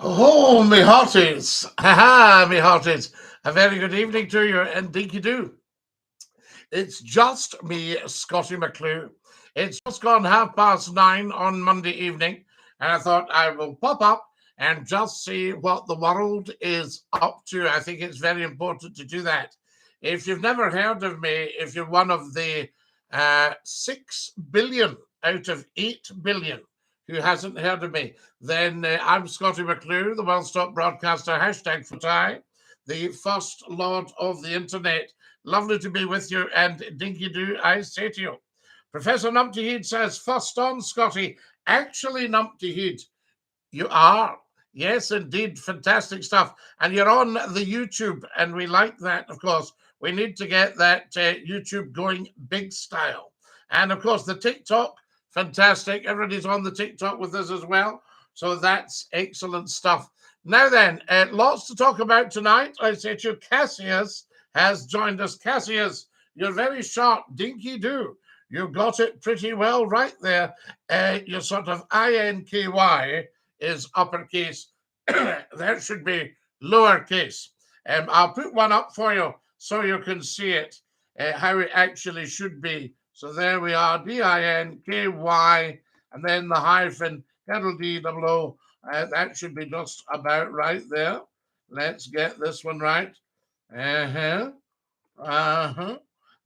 Oh, me hearties. Ha me hearties. A very good evening to you and dinky-doo. It's just me, Scottie McCLUE. It's just gone 9:30 on Monday evening, and I thought I will pop up and just see what the world is up to. I think it's very important to do that. If you've never heard of me, if you're one of the 6 billion out of 8 billion who hasn't heard of me, then I'm Scottie McCLUE, the world's top broadcaster, hashtag #FooTie, the first lord of the internet. Lovely to be with you, and dinky-doo, I say to you. Professor Numpty Heed says, first on, Scottie. Actually, Numpty Heed, you are. Yes, indeed. Fantastic stuff. And you're on the YouTube, and we like that, of course. We need to get that YouTube going big style. And, of course, the TikTok, fantastic. Everybody's on the TikTok with us as well. So that's excellent stuff. Now then, lots to talk about tonight. I say to you, Cassius has joined us. Cassius, you're very sharp. Dinky-doo. You got it pretty well right there. Your sort of INKY is uppercase. That should be lowercase. I'll put one up for you so you can see it, how it actually should be. So there we are, DINKY, and then the hyphen, capital DOO. That should be just about right there. Let's get this one right. There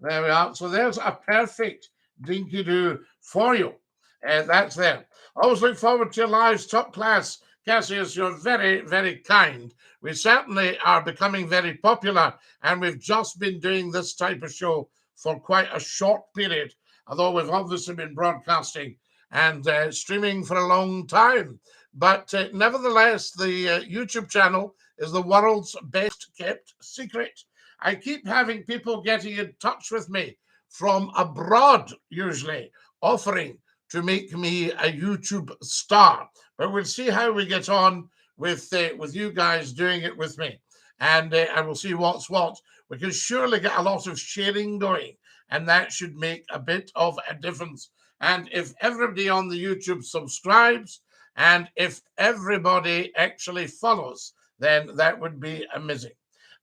we are. So there's a perfect dinky-doo for you. That's there. Always look forward to your lives, top class. Cassius, you're very, very kind. We certainly are becoming very popular, and we've just been doing this type of show for quite a short period, although we've obviously been broadcasting and streaming for a long time. But nevertheless, the YouTube channel is the world's best kept secret. I keep having people getting in touch with me from abroad, usually, offering to make me a YouTube star. But we'll see how we get on with you guys doing it with me. And we'll see what's what. We can surely get a lot of sharing going, and that should make a bit of a difference. And if everybody on the YouTube subscribes, and if everybody actually follows, then that would be amazing.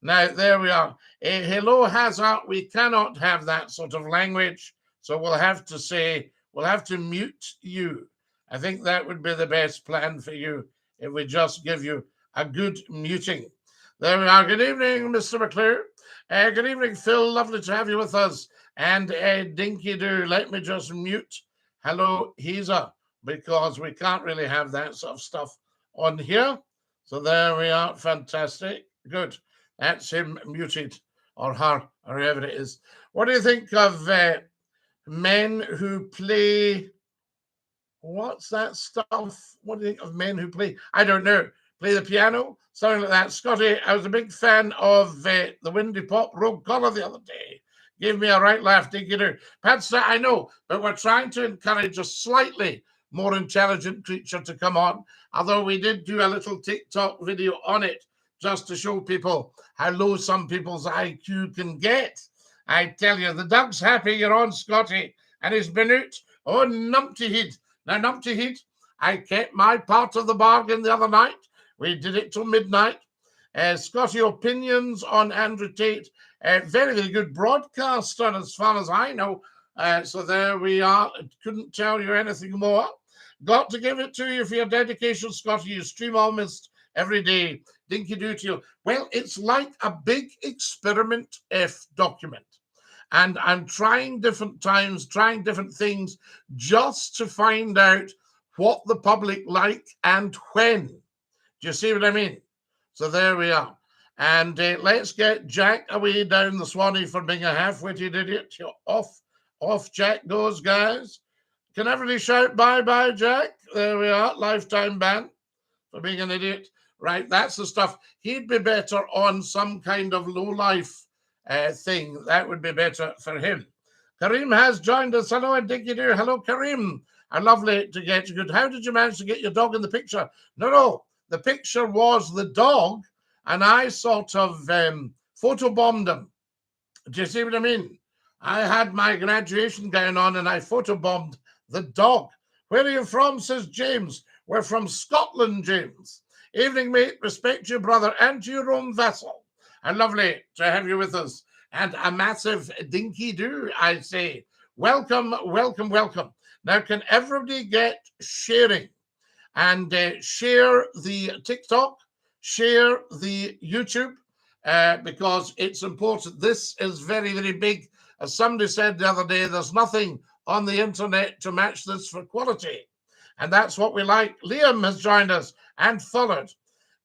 Now, there we are. Hello, Hazard. We cannot have that sort of language. So we'll have to say, we'll have to mute you. I think that would be the best plan for you if we just give you a good muting. There we are. Good evening, Mr. McCLUE. Good evening, Phil. Lovely to have you with us. And dinky-doo, let me just mute. Hello, Heza, because we can't really have that sort of stuff on here. So there we are. Fantastic. Good. That's him muted, or her, or whoever it is. What do you think of men who play? What's that stuff? What do you think of men who play? I don't know. Play the piano? Something like that. Scottie, I was a big fan of the Windy Pop Rogue Collar the other day. Gave me a right laugh, dinky-doo. Patster, I know, but we're trying to encourage a slightly more intelligent creature to come on, although we did do a little TikTok video on it just to show people how low some people's IQ can get. I tell you, the dog's happy you're on, Scottie, and he's been out. Oh, Numpty Heed. Now, Numpty Heed, I kept my part of the bargain the other night. We did it till midnight. Scottie, opinions on Andrew Tate. Very, very good broadcaster as far as I know. So there we are. Couldn't tell you anything more. Got to give it to you for your dedication, Scottie. You stream almost every day. Dinky-doo to you. Well, it's like a big experiment F document. And I'm trying different times, trying different things just to find out what the public like and when. Do you see what I mean? So there we are. And let's get Jack away down the Swanee for being a half-witted idiot. Off Jack goes, guys. Can everybody shout bye-bye, Jack? There we are. Lifetime ban for being an idiot. Right, that's the stuff. He'd be better on some kind of low-life thing. That would be better for him. Kareem has joined us. Hello, and dinky-doo. Hello, Kareem. Lovely to get you. Good. How did you manage to get your dog in the picture? No. The picture was the dog, and I sort of photobombed him. Do you see what I mean? I had my graduation gown on, and I photobombed the dog. Where are you from, says James? We're from Scotland, James. Evening, mate. Respect to your brother and to your own vessel. And lovely to have you with us. And a massive dinky-do, I say. Welcome, welcome, welcome. Now, can everybody get sharing? And share the TikTok, share the YouTube, because it's important. This is very, very big. As somebody said the other day, there's nothing on the internet to match this for quality. And that's what we like. Liam has joined us and followed.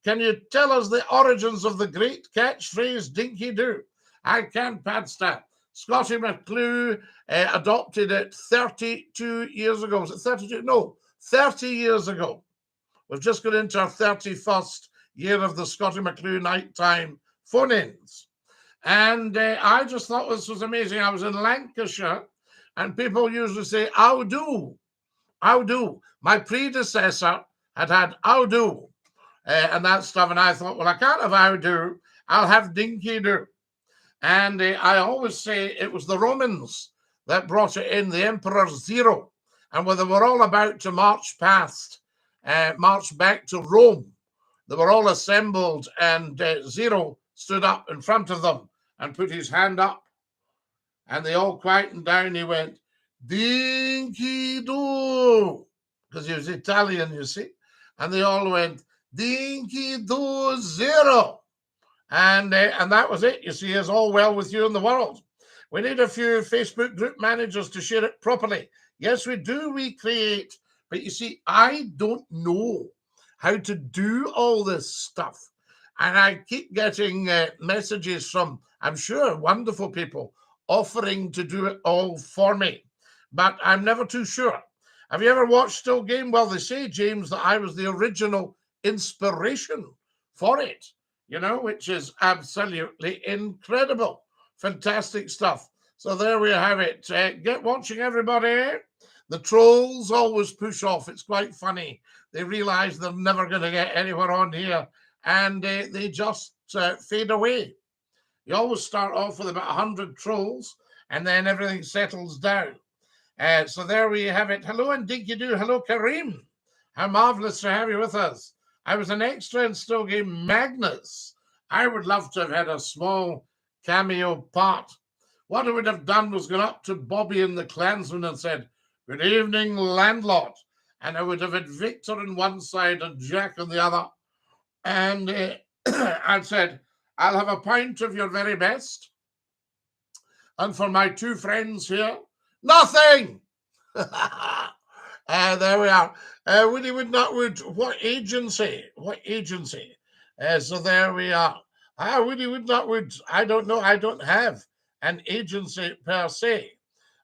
Can you tell us the origins of the great catchphrase dinky-do? I can, Padsta. Scottie McClue adopted it 32 years ago. Was it 32? No, 30 years ago. We've just got into our 31st year of the Scottie McClue nighttime phone-ins. And I just thought this was amazing. I was in Lancashire, and people usually say, "How do?" How do? My predecessor had how do, and that stuff. And I thought, well, I can't have how do. I'll have dinky-do. And I always say it was the Romans that brought it in, the Emperor Zero. And when they were all about to march back to Rome, they were all assembled, and Zero stood up in front of them and put his hand up. And they all quietened down. He went, "Dinky-do," because he was Italian, you see. And they all went, "Dinky-do Zero." And that was it. You see, it's all well with you in the world. We need a few Facebook group managers to share it properly. Yes, we do recreate. But you see, I don't know how to do all this stuff. And I keep getting messages from, I'm sure, wonderful people offering to do it all for me. But I'm never too sure. Have you ever watched Still Game? Well, they say, James, that I was the original inspiration for it, you know, which is absolutely incredible. Fantastic stuff. So there we have it. Get watching, everybody. The trolls always push off. It's quite funny. They realize they're never going to get anywhere on here, and they just fade away. You always start off with about 100 trolls, and then everything settles down. So there we have it. Hello, and dinky-do. Hello, Kareem. How marvelous to have you with us. I was an extra in Still Game Magnus. I would love to have had a small cameo part. What I would have done was gone up to Bobby and the Klansman and said, "Good evening, landlord." And I would have had Victor on one side and Jack on the other. And I'd said, "I'll have a pint of your very best. And for my two friends here, nothing." There we are. Woody Would Not Would. What agency? What agency? So there we are. Woody Would Not Would. I don't know. I don't have an agency per se.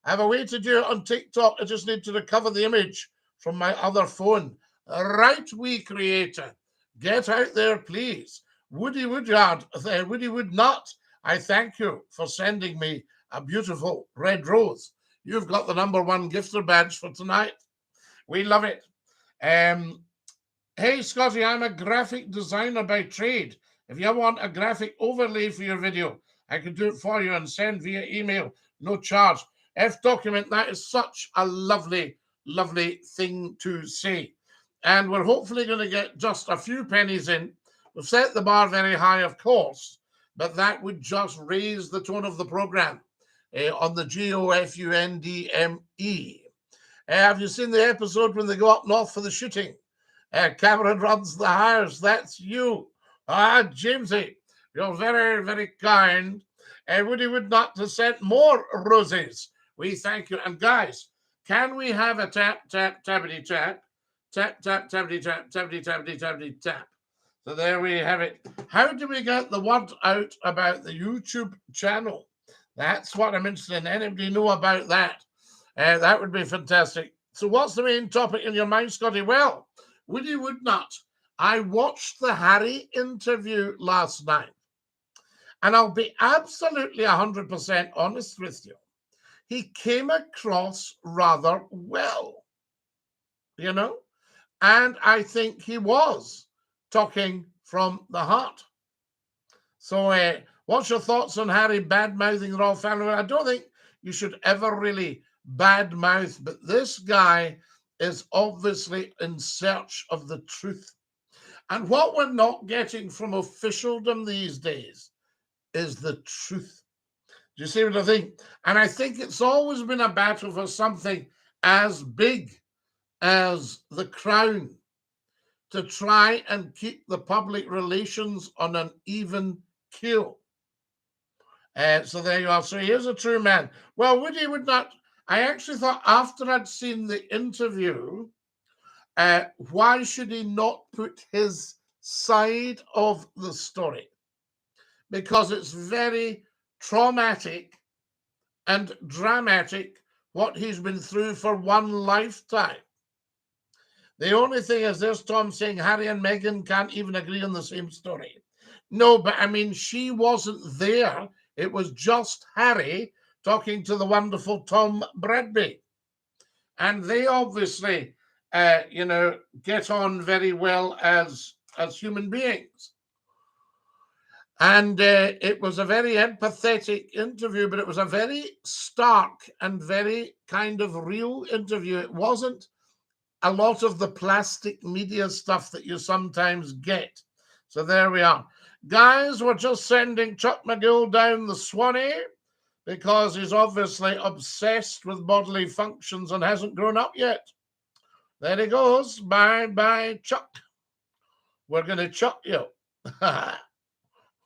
I have a way to do it on TikTok. I just need to recover the image from my other phone. Right, we creator. Get out there, please. Woody Woodyard. Woody Would Not. I thank you for sending me a beautiful red rose. You've got the #1 gifter badge for tonight. We love it. Hey, Scottie, I'm a graphic designer by trade. If you want a graphic overlay for your video, I can do it for you and send via email. No charge. F-document, that is such a lovely, lovely thing to say. And we're hopefully going to get just a few pennies in. We've set the bar very high, of course, but that would just raise the tone of the program on the GOFUNDME. Have you seen the episode when they go up north for the shooting? Cameron runs the house. That's you. Jamesy, you're very, very kind. Woody Would Not to send more roses. We thank you. And guys, can we have a tap, tap, tappity, tap? Tap, tap, tappity, tap, tappity, tappity, tappity, tap. So there we have it. How do we get the word out about the YouTube channel? That's what I'm interested in. Anybody know about that? That would be fantastic. So what's the main topic in your mind, Scottie? Well, Woody Would Not. I watched the Harry interview last night, and I'll be absolutely 100% honest with you. He came across rather well, you know, and I think he was talking from the heart. So what's your thoughts on Harry bad-mouthing the royal family? I don't think you should ever really bad-mouth, but this guy is obviously in search of the truth. And what we're not getting from officialdom these days is the truth. Do you see what I think? And I think it's always been a battle for something as big as the Crown, to try and keep the public relations on an even keel. So there you are. So here's a true man. Well, Woody would not. I actually thought after I'd seen the interview, why should he not put his side of the story? Because it's very traumatic and dramatic what he's been through for one lifetime. The only thing is, there's Tom saying Harry and Meghan can't even agree on the same story. No, but I mean, she wasn't there. It was just Harry talking to the wonderful Tom Bradby. And they obviously, get on very well as human beings. And it was a very empathetic interview, but it was a very stark and very kind of real interview. It wasn't a lot of the plastic media stuff that you sometimes get. So there we are. Guys, we're just sending Chuck McGill down the Swanee because he's obviously obsessed with bodily functions and hasn't grown up yet. There he goes. Bye-bye, Chuck. We're going to chuck you.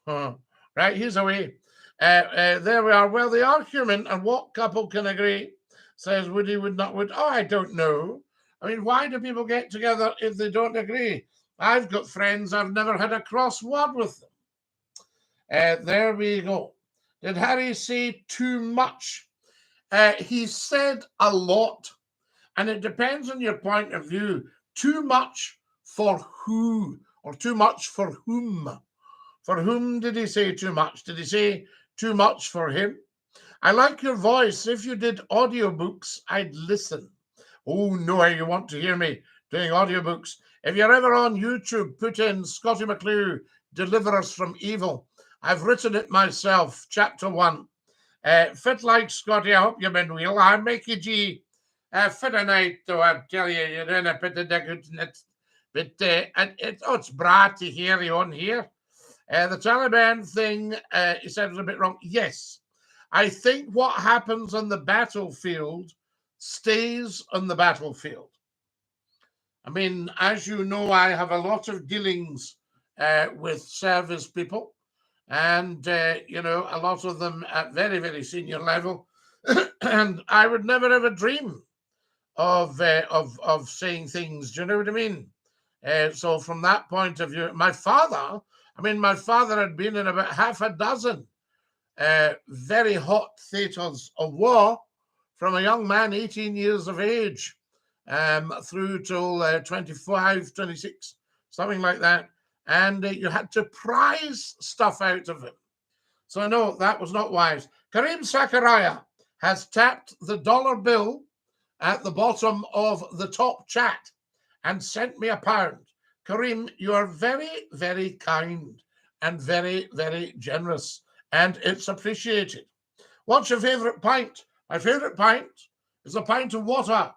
Right, he's away. There we are. Well, they are human, and what couple can agree? Says Woody would not would. Oh, I don't know. I mean, why do people get together if they don't agree? I've got friends, I've never had a cross word with them. There we go. Did Harry say too much? He said a lot, and it depends on your point of view. Too much for who, or too much for whom? For whom did he say too much? Did he say too much for him? I like your voice. If you did audiobooks, I'd listen. Oh, no, you want to hear me doing audiobooks. If you're ever on YouTube, put in Scottie McClue, Deliver Us from Evil. I've written it myself, chapter 1. Fit like Scottie, I hope you've been well. I'm Mickey G. Fit a night, though, I tell you, you're in a bit of the goodness. But it's bad to hear you on here. The Taliban thing, he said was a bit wrong. Yes, I think what happens on the battlefield stays on the battlefield. I mean, as you know, I have a lot of dealings with service people, and, a lot of them at very, very senior level. And I would never ever dream of saying things. Do you know what I mean? So from that point of view, my father had been in about half a dozen very hot theatres of war from a young man, 18 years of age, through till 25, 26, something like that. And you had to prize stuff out of him. So no, that was not wise. Kareem Zakaria has tapped the dollar bill at the bottom of the top chat and sent me £1. Kareem, you are very, very kind and very, very generous, and it's appreciated. What's your favourite pint? My favourite pint is a pint of water.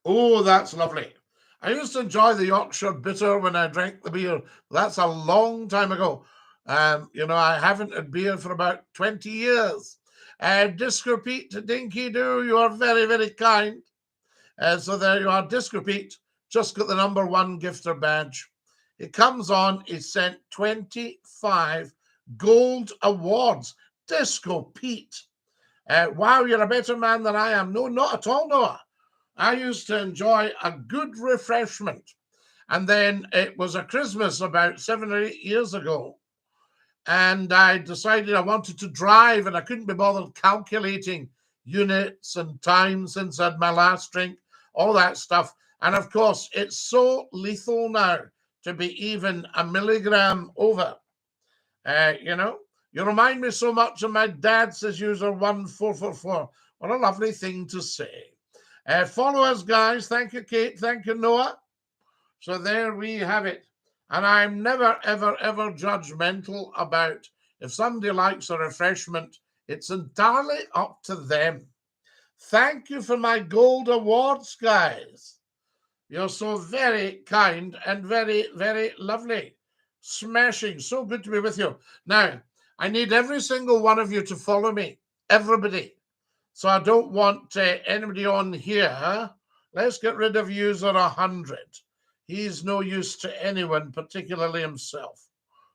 Oh, that's lovely. I used to enjoy the Yorkshire Bitter when I drank the beer. That's a long time ago. I haven't had beer for about 20 years. Disco Pete, Dinky-Doo, you are very, very kind. So there you are, Disco Pete, just got the #1 gifter badge. It comes on, he sent 25 gold awards. Disco Pete. Wow, you're a better man than I am. No, not at all, Noah. I used to enjoy a good refreshment. And then it was a Christmas about 7 or 8 years ago. And I decided I wanted to drive, and I couldn't be bothered calculating units and time since I had my last drink, all that stuff. And of course, it's so lethal now to be even a milligram over. You remind me so much of my dad, says user 1444. What a lovely thing to say. Follow us, guys. Thank you, Kate. Thank you, Noah. So there we have it. And I'm never, ever, ever judgmental about if somebody likes a refreshment. It's entirely up to them. Thank you for my gold awards, guys. You're so very kind and very, very lovely. Smashing. So good to be with you. Now, I need every single one of you to follow me. Everybody. So I don't want anybody on here. Let's get rid of user 100. He's no use to anyone, particularly himself.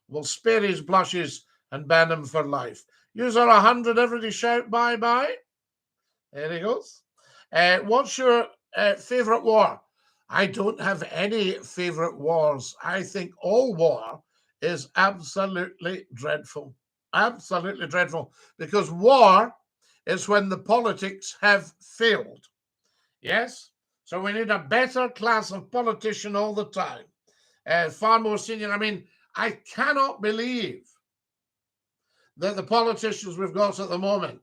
We'll spare his blushes and ban him for life. User 100, everybody shout bye-bye. There he goes. What's your favourite war? I don't have any favourite wars. I think all war is absolutely dreadful. Absolutely dreadful. Because war is when the politics have failed. Yes? So we need a better class of politician all the time. Far more senior. I mean, I cannot believe that the politicians we've got at the moment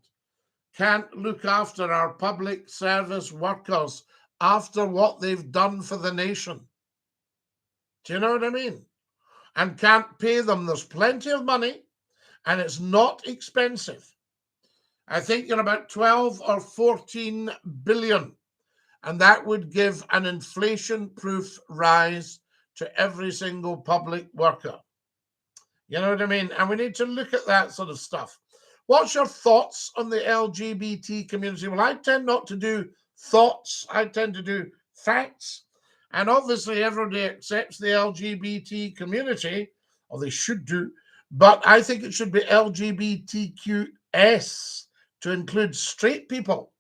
can't look after our public service workers after what they've done for the nation. Do you know what I mean? And can't pay them. There's plenty of money and it's not expensive. I think you're about 12 or 14 billion. And that would give an inflation-proof rise to every single public worker. You know what I mean? And we need to look at that sort of stuff. What's your thoughts on the LGBT community? Well, I tend not to do thoughts. I tend to do facts. And obviously, everybody accepts the LGBT community, or they should do. But I think it should be LGBTQS to include straight people.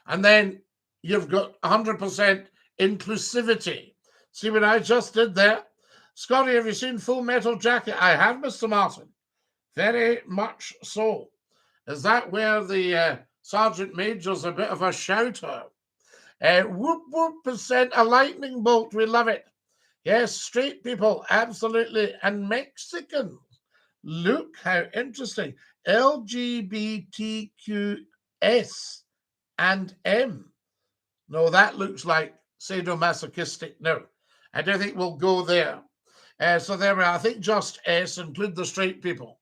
And then you've got 100% inclusivity. See what I just did there? Scotty, have you seen Full Metal Jacket? I have, Mr. Martin. Very much so. Is that where the Sergeant Major's a bit of a shouter? Whoop whoop percent a lightning bolt. We love it. Yes, straight people, absolutely. And Mexicans. Look how interesting. LGBTQS and M. No, that looks like sadomasochistic. No, I don't think we'll go there. So there we are. I think just S, include the straight people.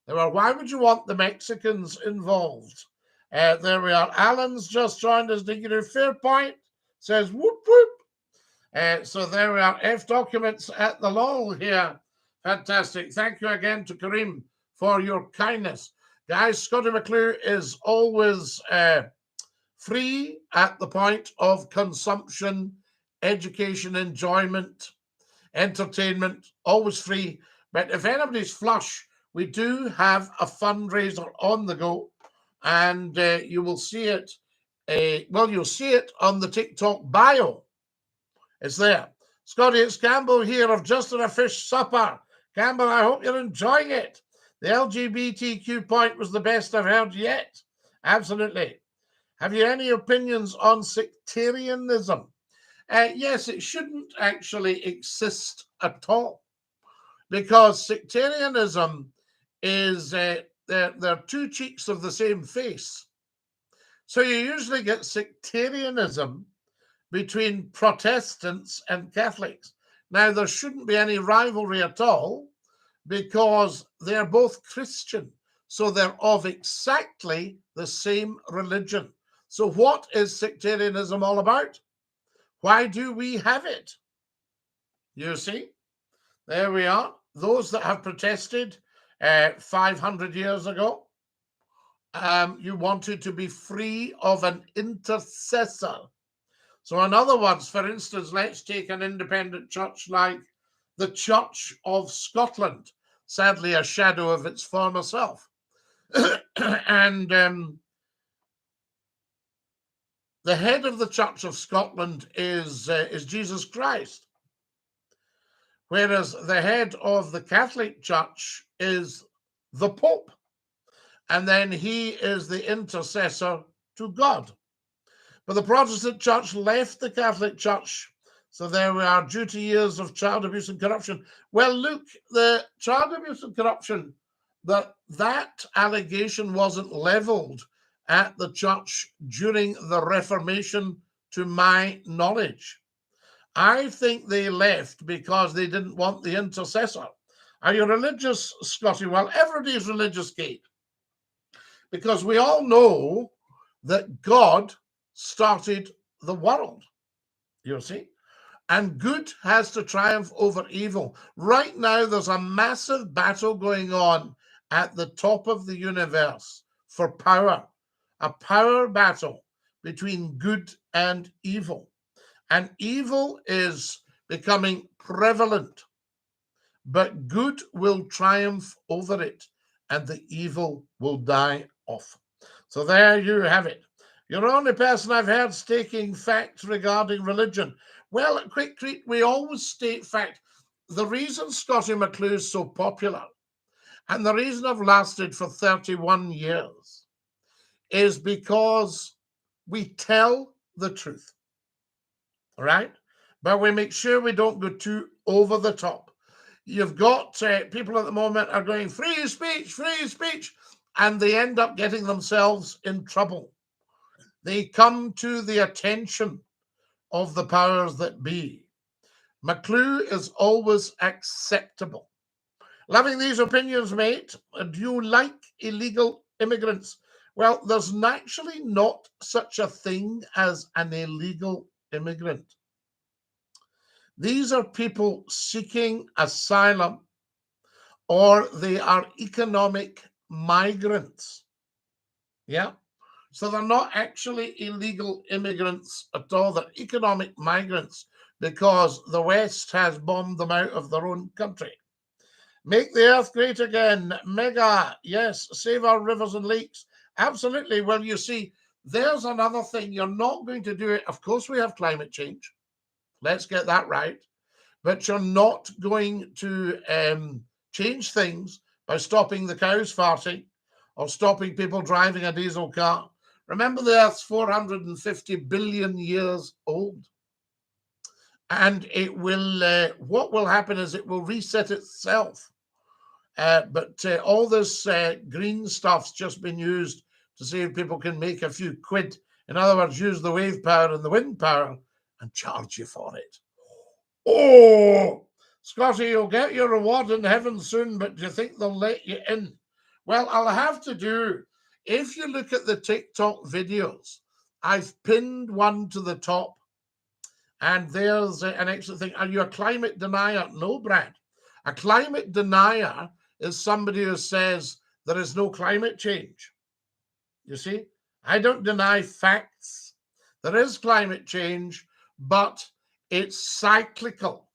There are. Why would you want the Mexicans involved? There we are. Alan's just joined us. DINKY-DOO. Fair point. Says whoop whoop. So there we are. F documents at the law here. Fantastic. Thank you again to Kareem for your kindness. Guys, Scotty McClue is always free at the point of consumption, education, enjoyment, entertainment, always free. But if anybody's flush, we do have a fundraiser on the go, and you will see it. Well, you'll see it on the TikTok bio. It's there. Scotty, it's Campbell here of Just on a Fish Supper. Campbell, I hope you're enjoying it. The LGBTQ point was the best I've heard yet. Absolutely. Have you any opinions on sectarianism? Yes, it shouldn't actually exist at all, because sectarianism is they're two cheeks of the same face. So you usually get sectarianism between Protestants and Catholics. Now, there shouldn't be any rivalry at all, because they're both Christian. So they're of exactly the same religion. So what is sectarianism all about? Why do we have it? You see, there we are. Those that have protested 500 years ago, you wanted to be free of an intercessor. So in other words, for instance, let's take an independent church like the Church of Scotland, sadly a shadow of its former self. And the head of the Church of Scotland is Jesus Christ, whereas the head of the Catholic Church is the Pope, and then he is the intercessor to God. But the Protestant Church left the Catholic Church, so there we are, due to years of child abuse and corruption. Well, look, the child abuse and corruption, that allegation wasn't leveled at the church during the Reformation, to my knowledge. I think they left because they didn't want the intercessor. Are you religious, Scotty? Well, everybody's religious, Kate, because we all know that God started the world, you see. and good has to triumph over evil. Right now, there's a massive battle going on at the top of the universe for power, a power battle between good and evil. And evil is becoming prevalent, but good will triumph over it, and the evil will die off. So there you have it. You're the only person I've heard stating facts regarding religion. Well, at Quick Creek, we always state fact. The reason Scottie McClue is so popular, and the reason I've lasted for 31 years, is because we tell the truth, right? But we make sure we don't go too over the top. You've got people at the moment are going free speech, and they end up getting themselves in trouble. They come to the attention of the powers that be. McClue is always acceptable. Loving these opinions, mate. Do you like illegal immigrants? Well, there's actually not such a thing as an illegal immigrant. These are people seeking asylum, or they are economic migrants. Yeah. So they're not actually illegal immigrants at all. They're economic migrants because the West has bombed them out of their own country. Make the earth great again. Mega. Yes. Save our rivers and lakes. Absolutely. Well, you see, there's another thing. You're not going to do it. Of course, we have climate change. Let's get that right. But you're not going to change things by stopping the cows farting or stopping people driving a diesel car. Remember, the Earth's 450 billion years old. And it will, what will happen is it will reset itself. But all this green stuff's just been used to see if people can make a few quid. In other words, use the wave power and the wind power and charge you for it. Oh, Scottie, you'll get your reward in heaven soon, but do you think they'll let you in? Well, I'll have to do. If you look at the TikTok videos, I've pinned one to the top, and there's an extra thing. Are you a climate denier? No, Brad. A climate denier is somebody who says there is no climate change. You see, I don't deny facts. There is climate change, but it's cyclical.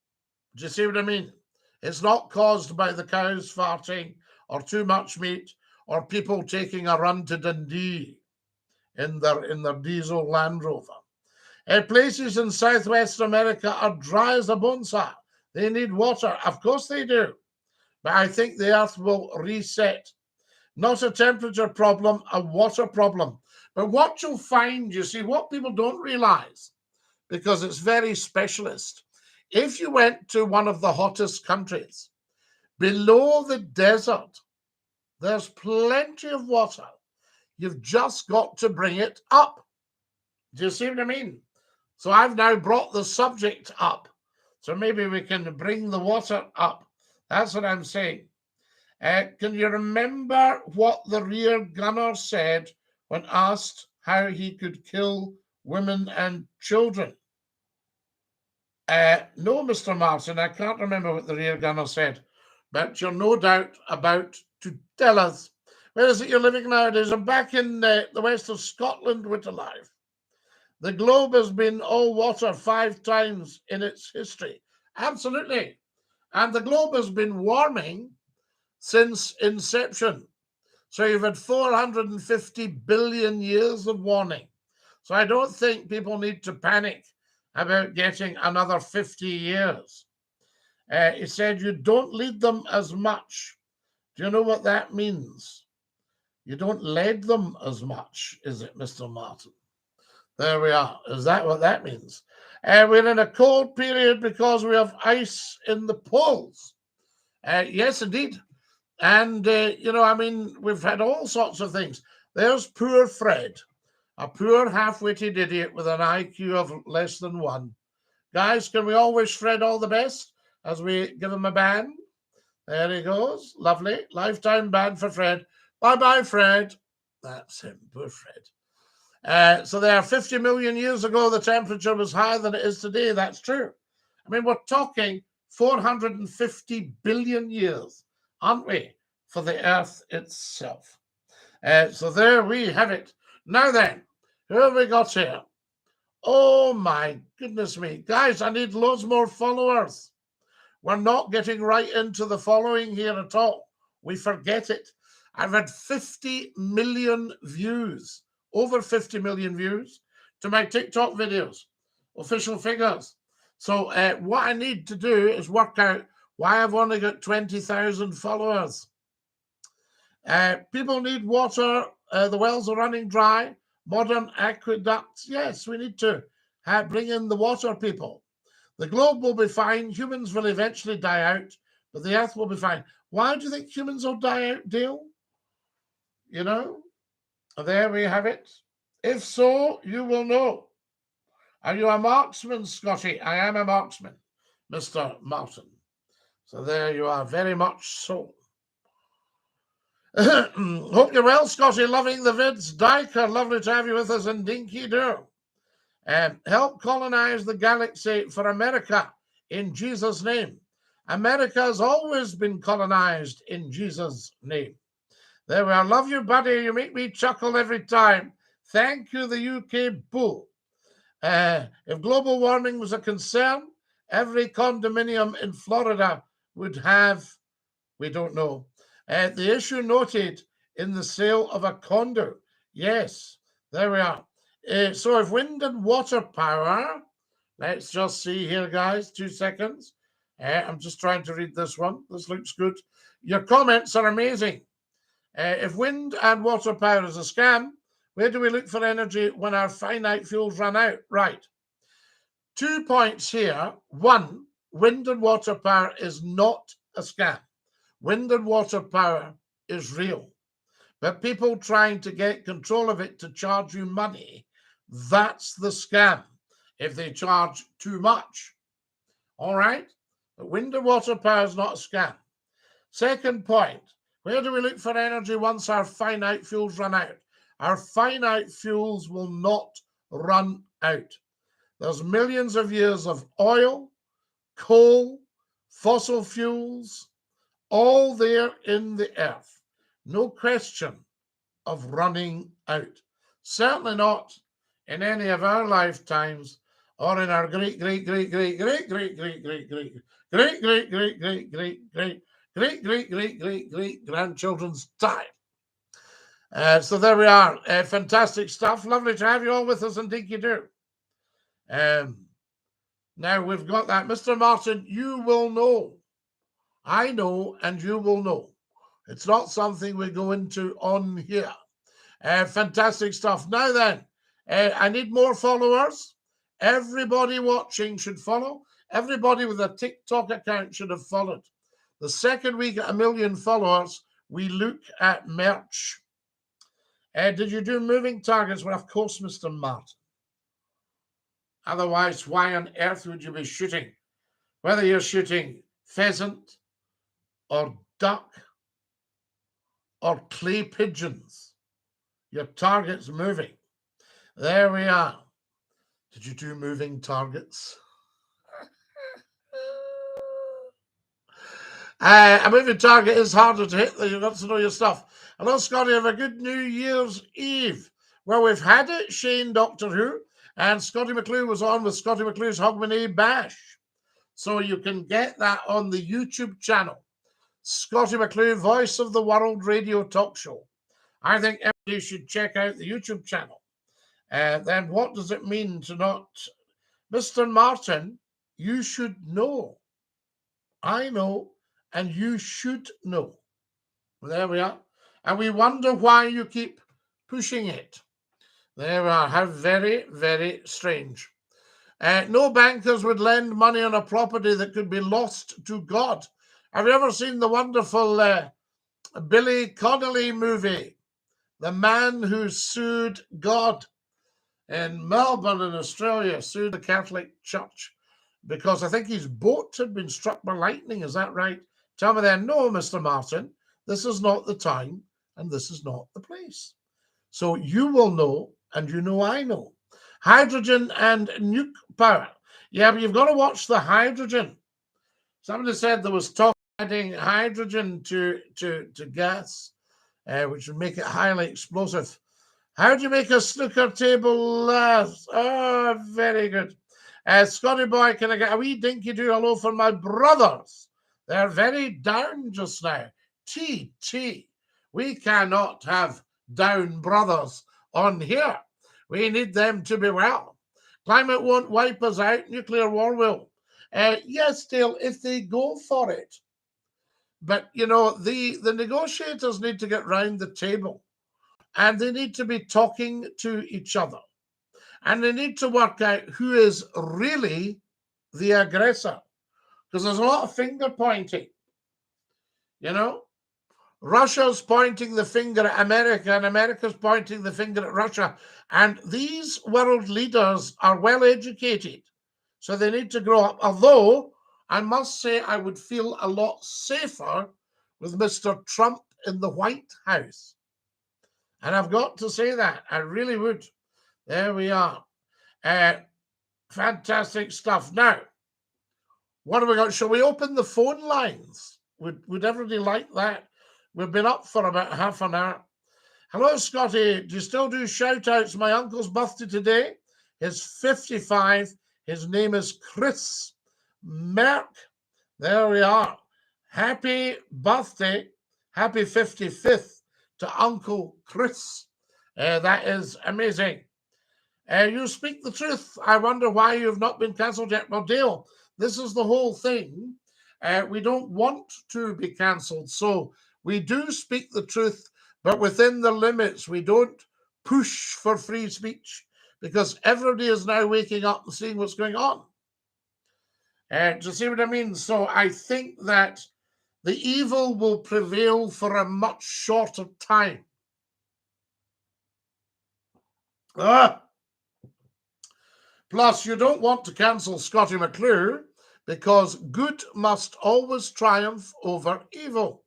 Do you see what I mean? It's not caused by the cows farting or too much meat or people taking a run to Dundee in their diesel Land Rover. Places in Southwest America are dry as a bone saw. They need water. Of course they do. But I think the earth will reset. Not a temperature problem, a water problem. But what you'll find, you see, what people don't realize, because it's very specialist, if you went to one of the hottest countries, below the desert, there's plenty of water. You've just got to bring it up. Do you see what I mean? So I've now brought the subject up. So maybe we can bring the water up. That's what I'm saying. Can you remember what the rear gunner said when asked how he could kill women and children? No, Mr. Martin, I can't remember what the rear gunner said, but you're no doubt about to tell us. Where is it you're living nowadays? I'm back in the west of Scotland with alive. The globe has been all water 5 times in its history. Absolutely. And the globe has been warming since inception. So you've had 450 billion years of warming. So I don't think people need to panic about getting another 50 years. He said you don't lead them as much. Do you know what that means? You don't lead them as much, is it, Mr. Martin? There we are. Is that what that means? We're in a cold period because we have ice in the poles. Yes, indeed. And, I mean, we've had all sorts of things. There's poor Fred, a poor half-witted idiot with an IQ of less than 1. Guys, can we all wish Fred all the best as we give him a ban? There he goes. Lovely. Lifetime ban for Fred. Bye-bye, Fred. That's him, poor Fred. So there, 50 million years ago, the temperature was higher than it is today. That's true. I mean, we're talking 450 billion years, aren't we, for the Earth itself? So there we have it. Now then, who have we got here? Oh my goodness me. Guys, I need loads more followers. We're not getting right into the following here at all. We forget it. I've had 50 million views, over 50 million views to my TikTok videos, official figures. So what I need to do is work out why I've only got 20,000 followers. People need water. The wells are running dry. Modern aqueducts. Yes, we need to bring in the water people. The globe will be fine. Humans will eventually die out, but the earth will be fine. Why do you think humans will die out, Dale? You know, there we have it. If so, you will know. Are you a marksman, Scotty? I am a marksman, Mr. Martin. So there you are, very much so. Hope you're well, Scotty. Loving the vids. Diker, lovely to have you with us in Dinky-Doo. Help colonize the galaxy for America in Jesus' name. America has always been colonized in Jesus' name. There we are. Love you, buddy. You make me chuckle every time. Thank you, the UK bull. If global warming was a concern, every condominium in Florida would have, we don't know. The issue noted in the sale of a condo. Yes, there we are. So if wind and water power, let's just see here, guys, 2 seconds. I'm just trying to read this one. This looks good. Your comments are amazing. If wind and water power is a scam, where do we look for energy when our finite fuels run out? Right. 2 points here. One, wind and water power is not a scam. Wind and water power is real. But people trying to get control of it to charge you money, that's the scam, if they charge too much. All right? But wind and water power is not a scam. Second point, where do we look for energy once our finite fuels run out? Our finite fuels will not run out. There's millions of years of oil, coal, fossil fuels, all there in the earth. No question of running out. Certainly not in any of our lifetimes or in our great grandchildren's time. So there we are. Fantastic stuff. Lovely to have you all with us in Dinky-Doo. Now we've got that. Mr. Martin, you will know. I know, and you will know. It's not something we go into on here. Fantastic stuff. Now then, I need more followers. Everybody watching should follow. Everybody with a TikTok account should have followed. The second we get 1 million followers, we look at merch. Did you do moving targets? Well, of course, Mr. Martin. Otherwise, why on earth would you be shooting? Whether you're shooting pheasant or duck or clay pigeons, your target's moving. There we are. Did you do moving targets? A moving target is harder to hit. You've got to know your stuff. Hello, Scotty. Have a good New Year's Eve. Well, we've had it, Shane Doctor Who, and Scotty McClue was on with Scotty McClue's Hogmanay Bash. So you can get that on the YouTube channel. Scotty McClue, Voice of the World radio talk show. I think everybody should check out the YouTube channel. Then what does it mean to not... Mr. Martin, you should know. I know, and you should know. Well, there we are. And we wonder why you keep pushing it. There we are. How very, very strange. No bankers would lend money on a property that could be lost to God. Have you ever seen the wonderful Billy Connolly movie, The Man Who Sued God? In Melbourne, in Australia, sued the Catholic Church because I think his boat had been struck by lightning. Is that right? Tell me then, no, Mr. Martin, this is not the time and this is not the place. So you will know, and you know I know. Hydrogen and nuke power. Yeah, but you've got to watch the hydrogen. Somebody said there was talk of adding hydrogen to gas, which would make it highly explosive. How do you make a snooker table last? Oh, very good. Scotty boy, can I get a wee dinky-doo hello for my brothers? They're very down just now. T. We cannot have down brothers on here. We need them to be well. Climate won't wipe us out. Nuclear war will. Yes, Dale, if they go for it. But, you know, the negotiators need to get round the table. And they need to be talking to each other. And they need to work out who is really the aggressor. Because there's a lot of finger pointing. You know? Russia's pointing the finger at America, and America's pointing the finger at Russia. And these world leaders are well educated. So they need to grow up. Although, I must say, I would feel a lot safer with Mr. Trump in the White House. And I've got to say that. I really would. There we are. Fantastic stuff. Now, what have we got? Shall we open the phone lines? Would everybody like that? We've been up for about half an hour. Hello, Scotty. Do you still do shout-outs? My uncle's birthday today. He's 55. His name is Chris Merck. There we are. Happy birthday. Happy 55th. To Uncle Chris. That is amazing. You speak the truth. I wonder why you've not been cancelled yet. Well, Dale, this is the whole thing. We don't want to be cancelled. So we do speak the truth, but within the limits. We don't push for free speech because everybody is now waking up and seeing what's going on. Do you see what I mean? So I think that the evil will prevail for a much shorter time. Plus, you don't want to cancel Scotty McClue because good must always triumph over evil.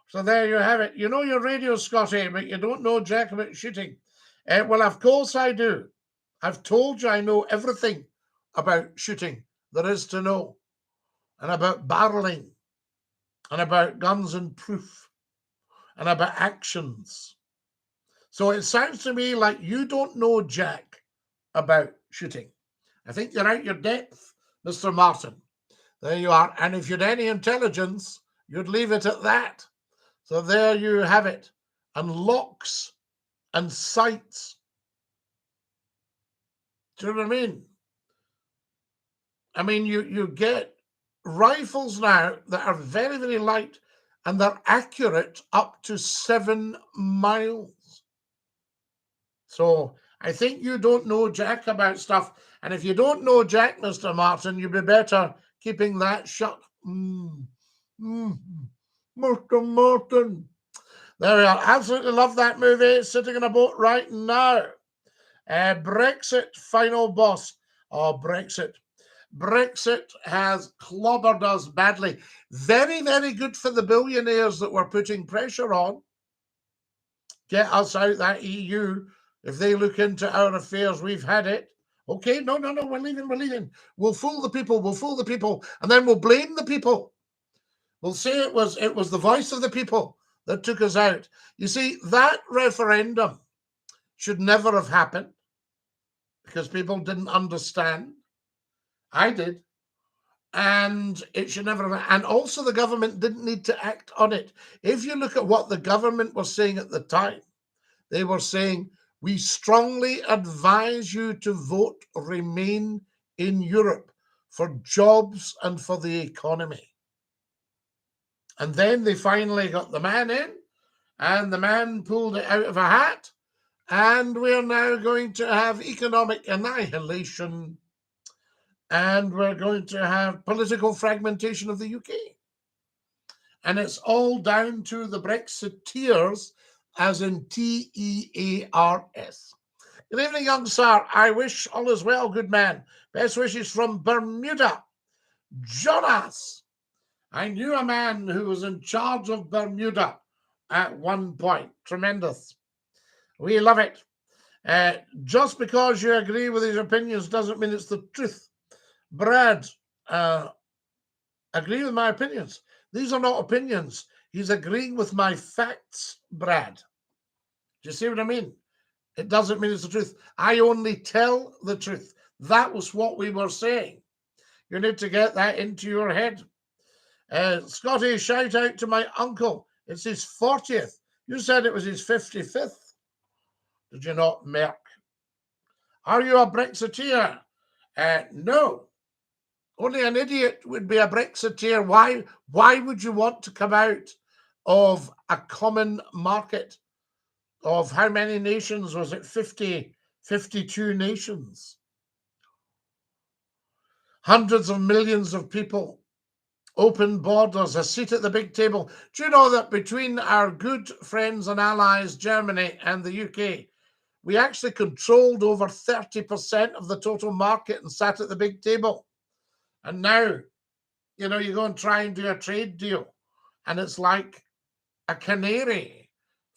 So there you have it. You know your radio, Scotty, but you don't know jack about shooting. Well, of course I do. I've told you I know everything about shooting there is to know, and about barreling, and about guns and proof, and about actions. So it sounds to me like you don't know jack about shooting. I think you're out your depth, Mr. Martin. There you are. And if you'd any intelligence, you'd leave it at that. So there you have it. And locks and sights. Do you know what I mean? I mean, you get rifles now that are very, very light, and they're accurate up to 7 miles. So I think you don't know jack about stuff. And if you don't know jack, Mr. Martin, you'd be better keeping that shut. Mr. Martin. There we are. Absolutely love that movie. Sitting in a boat right now. Brexit, final boss. Oh, Brexit. Brexit has clobbered us badly. Very, very good for the billionaires that we're putting pressure on. Get us out that EU. If they look into our affairs, we've had it. Okay, no, we're leaving. We'll fool the people, and then we'll blame the people. We'll say it was the voice of the people that took us out. You see, that referendum should never have happened because people didn't understand. I did. And it should never have. And also the government didn't need to act on it. If you look at what the government was saying at the time, they were saying, we strongly advise you to vote Remain in Europe for jobs and for the economy. And then they finally got the man in, and the man pulled it out of a hat, and we're now going to have economic annihilation, and we're going to have political fragmentation of the UK. And it's all down to the Brexiteers, as in Tears. Good evening, young sir. I wish all is well, good man. Best wishes from Bermuda. Jonas. I knew a man who was in charge of Bermuda at one point. Tremendous. We love it. Just because you agree with his opinions doesn't mean it's the truth. Brad, agree with my opinions. These are not opinions. He's agreeing with my facts, Brad. Do you see what I mean? It doesn't mean it's the truth. I only tell the truth. That was what we were saying. You need to get that into your head. Scotty, shout out to my uncle. It's his 40th. You said it was his 55th. Did you not, Merck? Are you a Brexiteer? No. Only an idiot would be a Brexiteer. Why would you want to come out of a common market of how many nations? Was it 50, 52 nations? Hundreds of millions of people, open borders, a seat at the big table. Do you know that between our good friends and allies, Germany and the UK, we actually controlled over 30% of the total market and sat at the big table? And now, you go and try and do a trade deal, and it's like a canary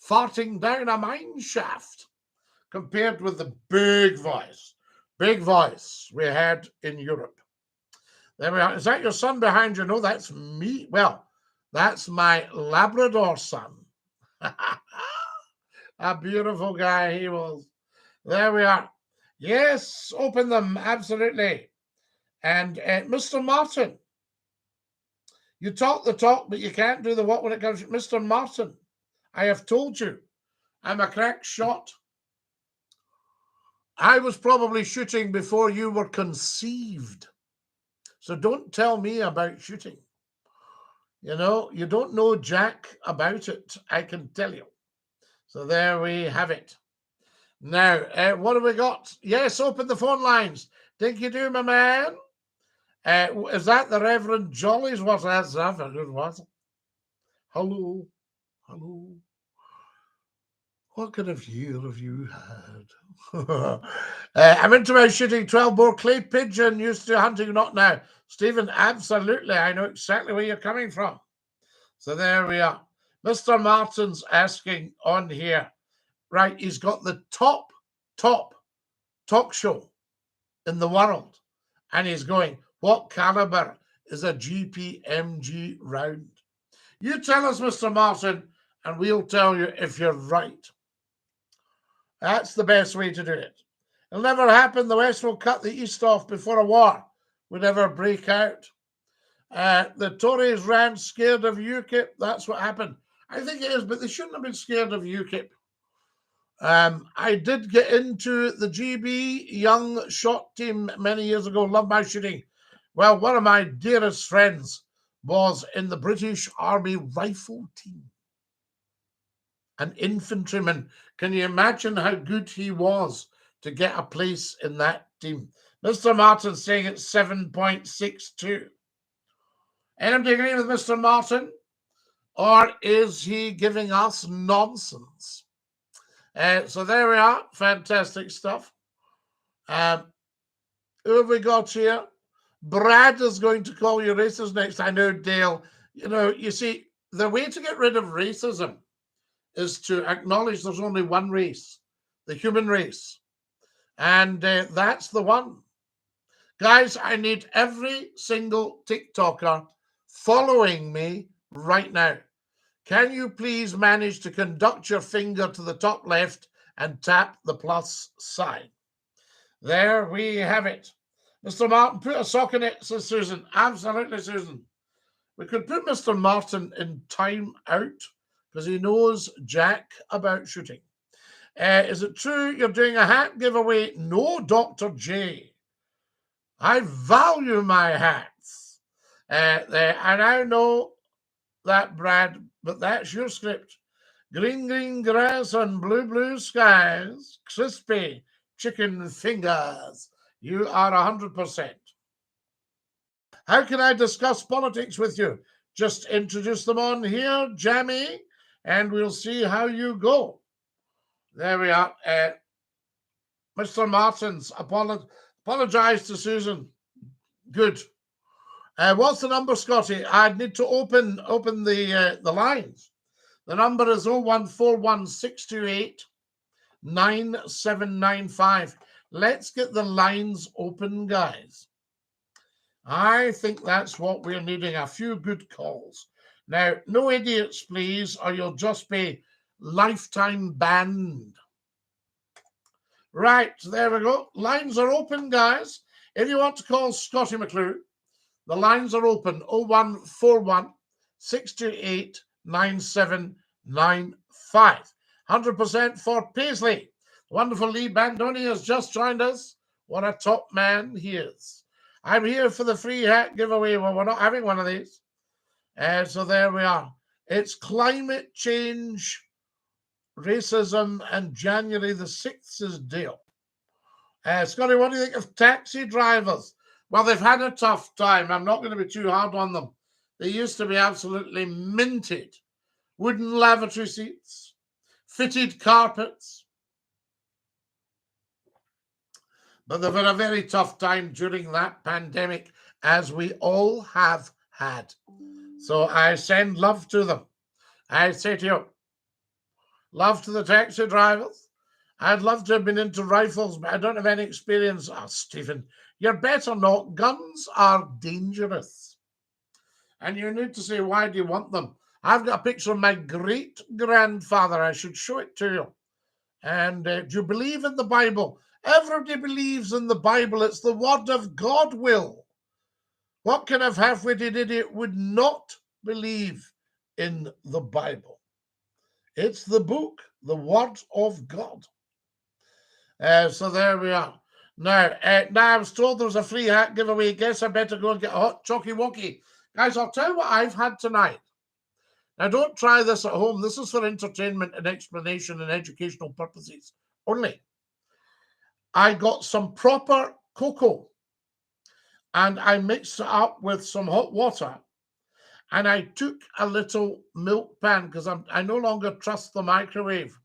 farting down a mine shaft compared with the big voice we had in Europe. There we are. Is that your son behind you? No, that's me. Well, that's my Labrador son. A beautiful guy he was. There we are. Yes, open them, absolutely. And Mr. Martin, you talk the talk, but you can't do the what when it comes to Mr. Martin. I have told you, I'm a crack shot. I was probably shooting before you were conceived. So don't tell me about shooting. You don't know jack about it, I can tell you. So there we have it. Now, what have we got? Yes, open the phone lines. Dinky-Doo, my man. Is that the Reverend Jolly's? What's that? Is that a good one? Hello. What kind of year have you had? I'm into my shooting 12 bore clay pigeon, used to hunting, not now. Stephen, absolutely. I know exactly where you're coming from. So there we are. Mr. Martin's asking on here. Right, he's got the top talk show in the world. And he's going, what caliber is a GPMG round? You tell us, Mr. Martin, and we'll tell you if you're right. That's the best way to do it. It'll never happen. The West will cut the East off before a war would ever break out. The Tories ran scared of UKIP. That's what happened. I think it is, but they shouldn't have been scared of UKIP. I did get into the GB Young Shot Team many years ago. Love my shooting. Well, one of my dearest friends was in the British Army Rifle Team. An infantryman. Can you imagine how good he was to get a place in that team? Mr. Martin saying it's 7.62. Anybody agree with Mr. Martin? Or is he giving us nonsense? So there we are. Fantastic stuff. Who have we got here? Brad is going to call you racist next. I know, Dale. You see, the way to get rid of racism is to acknowledge there's only one race, the human race. And that's the one. Guys, I need every single TikToker following me right now. Can you please manage to conduct your finger to the top left and tap the plus sign? There we have it. Mr. Martin, put a sock in it, says Susan. Absolutely, Susan. We could put Mr. Martin in time out because he knows jack about shooting. Is it true you're doing a hat giveaway? No, Dr. J. I value my hats. I now know that, Brad, but that's your script. Green, green grass and blue, blue skies. Crispy chicken fingers. You are 100%. How can I discuss politics with you? Just introduce them on here, Jammy, and we'll see how you go. There we are. Mr. Martins, apologize to Susan. Good. What's the number, Scotty? I need to open the lines. The number is 01416289795. Let's get the lines open, guys. I think that's what we're needing, a few good calls. Now, no idiots, please, or you'll just be lifetime banned. Right, there we go. Lines are open, guys. If you want to call Scottie McClue, the lines are open. 0141 628 9795. 100% for Paisley. Wonderful Lee Bandoni has just joined us. What a top man he is. I'm here for the free hat giveaway. Well, we're not having one of these. So there we are. It's climate change, racism, and January the 6th deal. Scotty, what do you think of taxi drivers? Well, they've had a tough time. I'm not going to be too hard on them. They used to be absolutely minted. Wooden lavatory seats, fitted carpets. But they've had a very tough time during that pandemic, as we all have had. So I send love to them. I say to you, love to the taxi drivers. I'd love to have been into rifles, but I don't have any experience. Oh, Stephen, you're better not. Guns are dangerous. And you need to say, why do you want them? I've got a picture of my great-grandfather. I should show it to you. And do you believe in the Bible? Everybody believes in the Bible. It's the word of God, Will. What kind of half-witted idiot would not believe in the Bible? It's the book, the word of God. So there we are. Now I was told there was a free hat giveaway. Guess I better go and get a hot chalky walkie. Guys, I'll tell you what I've had tonight. Now, don't try this at home. This is for entertainment and explanation and educational purposes only. I got some proper cocoa and I mixed it up with some hot water. And I took a little milk pan because I no longer trust the microwave.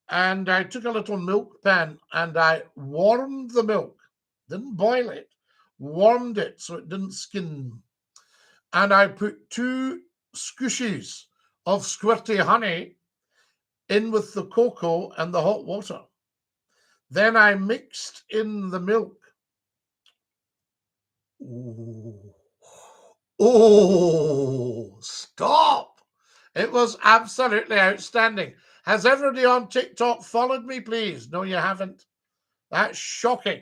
And I took a little milk pan and I warmed the milk. Didn't boil it, warmed it so it didn't skin. And I put 2 squishes of squirty honey in with the cocoa and the hot water. Then I mixed in the milk. Oh, stop. It was absolutely outstanding. Has everybody on TikTok followed me, please? No, you haven't. That's shocking.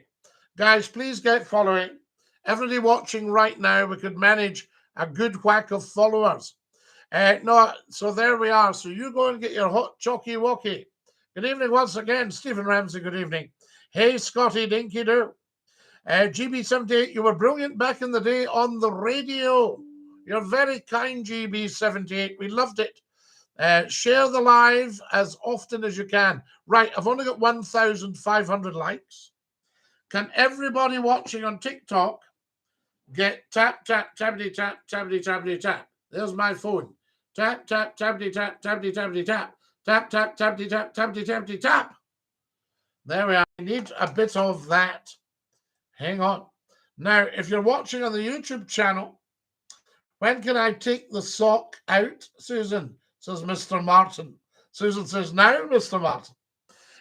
Guys, please get following. Everybody watching right now, we could manage a good whack of followers. No, so there we are. So you go and get your hot chalky walkie. Good evening once again, Stephen Ramsey. Good evening. Hey, Scotty, DINKY-DOO. GB78, you were brilliant back in the day on the radio. You're very kind, GB78. We loved it. Share the live as often as you can. Right, I've only got 1,500 likes. Can everybody watching on TikTok get tap, tap, tappity, tap, tappity, tappity, tap? There's my phone. Tap, tap, tappity, tap, tappity, tappity, tap. Tap, tap, tappity, tap, tappity, tappity, tap. There we are. I need a bit of that. Hang on. Now, if you're watching on the YouTube channel, when can I take the sock out, Susan? Says Mr. Martin. Susan says, now, Mr. Martin.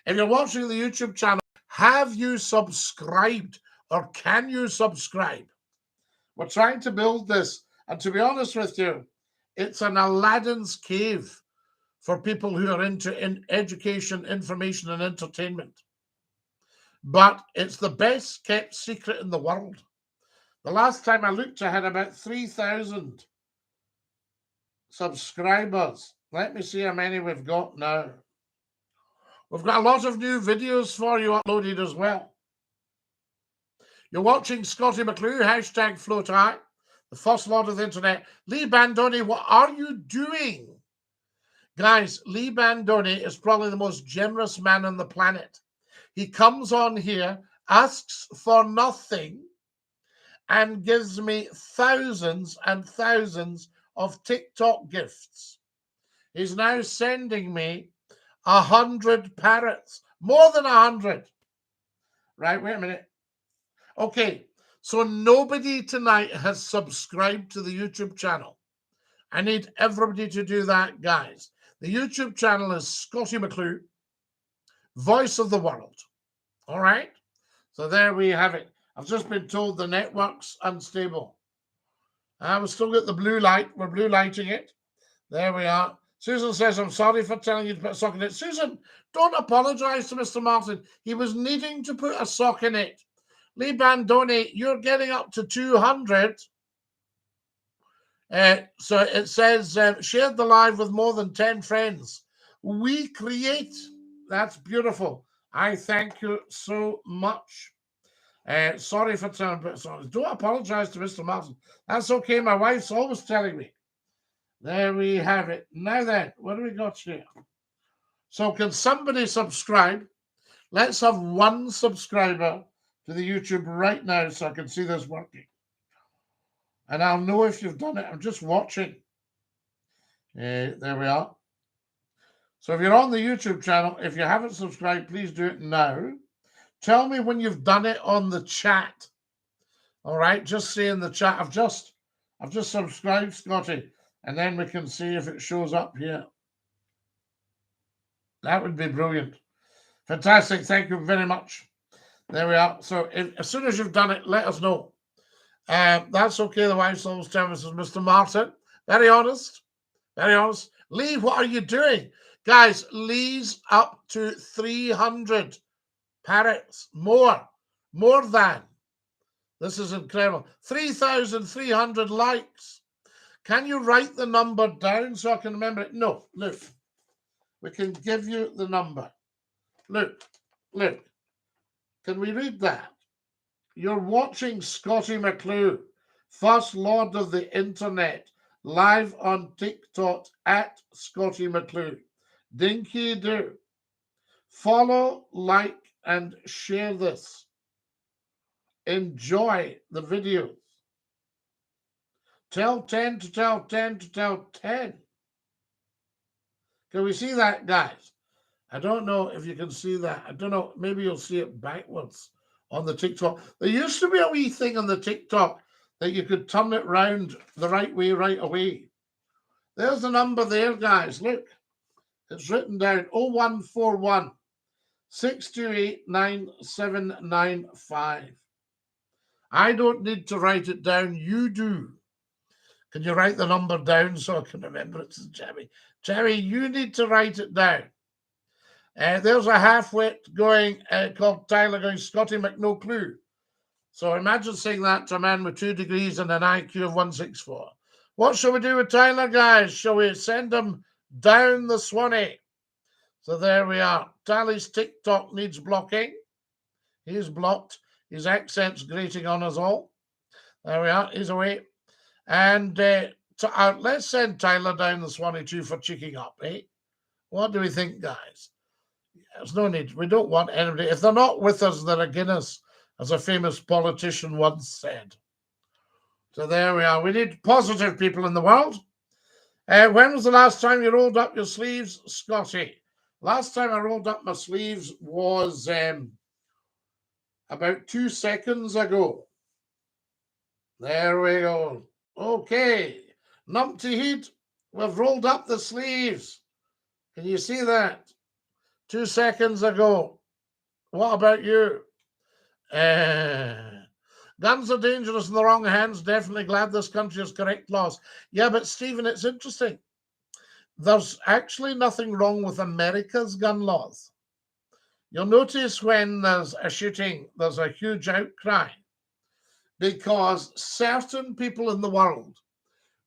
If you're watching the YouTube channel, have you subscribed or can you subscribe? We're trying to build this. And to be honest with you, it's an Aladdin's cave for people who are into education, information, and entertainment. But it's the best kept secret in the world. The last time I looked, I had about 3,000 subscribers. Let me see how many we've got now. We've got a lot of new videos for you uploaded as well. You're watching Scottie McClue, hashtag float high, the first lord of the internet. Lee Bandoni, what are you doing? Guys, Lee Bandoni is probably the most generous man on the planet. He comes on here, asks for nothing, and gives me thousands and thousands of TikTok gifts. He's now sending me 100 parrots, more than 100. Right, wait a minute. Okay, so nobody tonight has subscribed to the YouTube channel. I need everybody to do that, guys. The YouTube channel is Scottie McClue, Voice of the World. All right? So there we have it. I've just been told the network's unstable. We've still got the blue light. We're blue lighting it. There we are. Susan says, I'm sorry for telling you to put a sock in it. Susan, don't apologize to Mr. Martin. He was needing to put a sock in it. Lee Bandoni, you're getting up to 200. So it says, shared the live with more than 10 friends. We create. That's beautiful. I thank you so much. Sorry for telling you. Don't apologize to Mr. Martin. That's okay. My wife's always telling me. There we have it. Now then, what do we got here? So can somebody subscribe? Let's have one subscriber to the YouTube right now so I can see this working. And I'll know if you've done it. I'm just watching. There we are. So if you're on the YouTube channel, if you haven't subscribed, please do it now. Tell me when you've done it on the chat. All right, just say in the chat, I've just subscribed, Scotty. And then we can see if it shows up here. That would be brilliant. Fantastic. Thank you very much. There we are. So as soon as you've done it, let us know. That's okay. The wife's always telling us, Mr. Martin. Very honest. Very honest. Lee, what are you doing? Guys, Lee's up to 300 parrots. More than. This is incredible. 3,300 likes. Can you write the number down so I can remember it? No, look. We can give you the number. Look. Can we read that? You're watching Scottie McClue, First Lord of the Internet, live on TikTok at Scottie McClue. DINKY-DOO. Follow, like, and share this. Enjoy the videos. Tell 10 to tell 10 to tell 10. Can we see that, guys? I don't know if you can see that. I don't know. Maybe you'll see it backwards on the TikTok. There used to be a wee thing on the TikTok that you could turn it round the right way right away. There's the number there, guys. Look. It's written down 0141 628 9795. I don't need to write it down. You do. Can you write the number down so I can remember it? Jerry. Jerry, you need to write it down. There's a half-wit going called Tyler going, Scottie McNo-Clue. So imagine saying that to a man with 2 degrees and an IQ of 164. What shall we do with Tyler, guys? Shall we send him down the Swanee? So there we are. Tyler's TikTok needs blocking. He's blocked. His accent's grating on us all. There we are. He's away. And let's send Tyler down the Swanee too for checking up, eh? What do we think, guys? There's no need. We don't want anybody. If they're not with us, they're against us, as a famous politician once said. So there we are. We need positive people in the world. When was the last time you rolled up your sleeves, Scotty? Last time I rolled up my sleeves was about 2 seconds ago. There we go. Okay. Numpty Heat, we've rolled up the sleeves. Can you see that? 2 seconds ago. What about you? Guns are dangerous in the wrong hands. Definitely glad this country has correct laws. Yeah, but Stephen, it's interesting. There's actually nothing wrong with America's gun laws. You'll notice when there's a shooting, there's a huge outcry because certain people in the world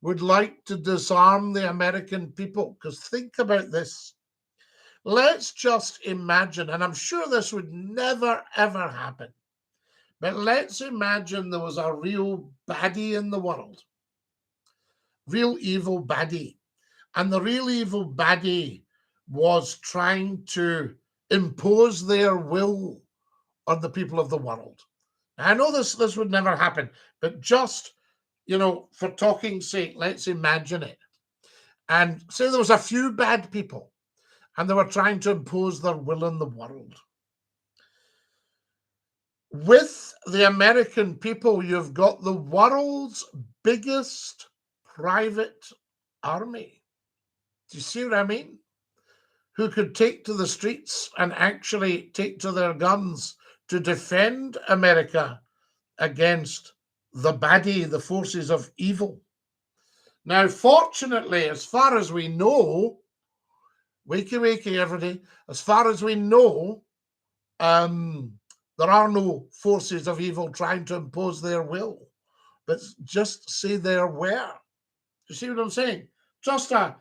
would like to disarm the American people. Because think about this. Let's just imagine, and I'm sure this would never, ever happen, but let's imagine there was a real baddie in the world, real evil baddie, and the real evil baddie was trying to impose their will on the people of the world. I know this would never happen, but just, for talking's sake, let's imagine it. And say there was a few bad people, and they were trying to impose their will in the world. With the American people, you've got the world's biggest private army. Do you see what I mean? Who could take to the streets and actually take to their guns to defend America against the baddie, the forces of evil. Now, fortunately, as far as we know, wakey, wakey, everybody, as far as we know, there are no forces of evil trying to impose their will, but just say there were. You see what I'm saying? Just a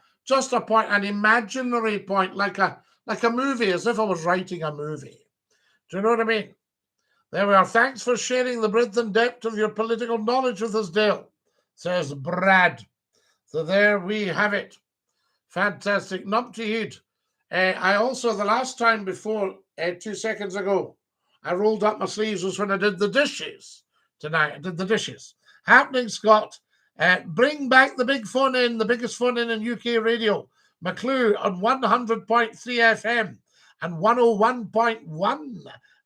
point, an imaginary point, like a movie, as if I was writing a movie. Do you know what I mean? There we are. Thanks for sharing the breadth and depth of your political knowledge with us, Dale, says Brad. So there we have it. Fantastic. Numpty Heed. I also, the last time before, 2 seconds ago, I rolled up my sleeves was when I did the dishes tonight. I did the dishes. Happening, Scott. Bring back the big phone in, the biggest phone in UK radio. McCLUE on 100.3 FM and 101.1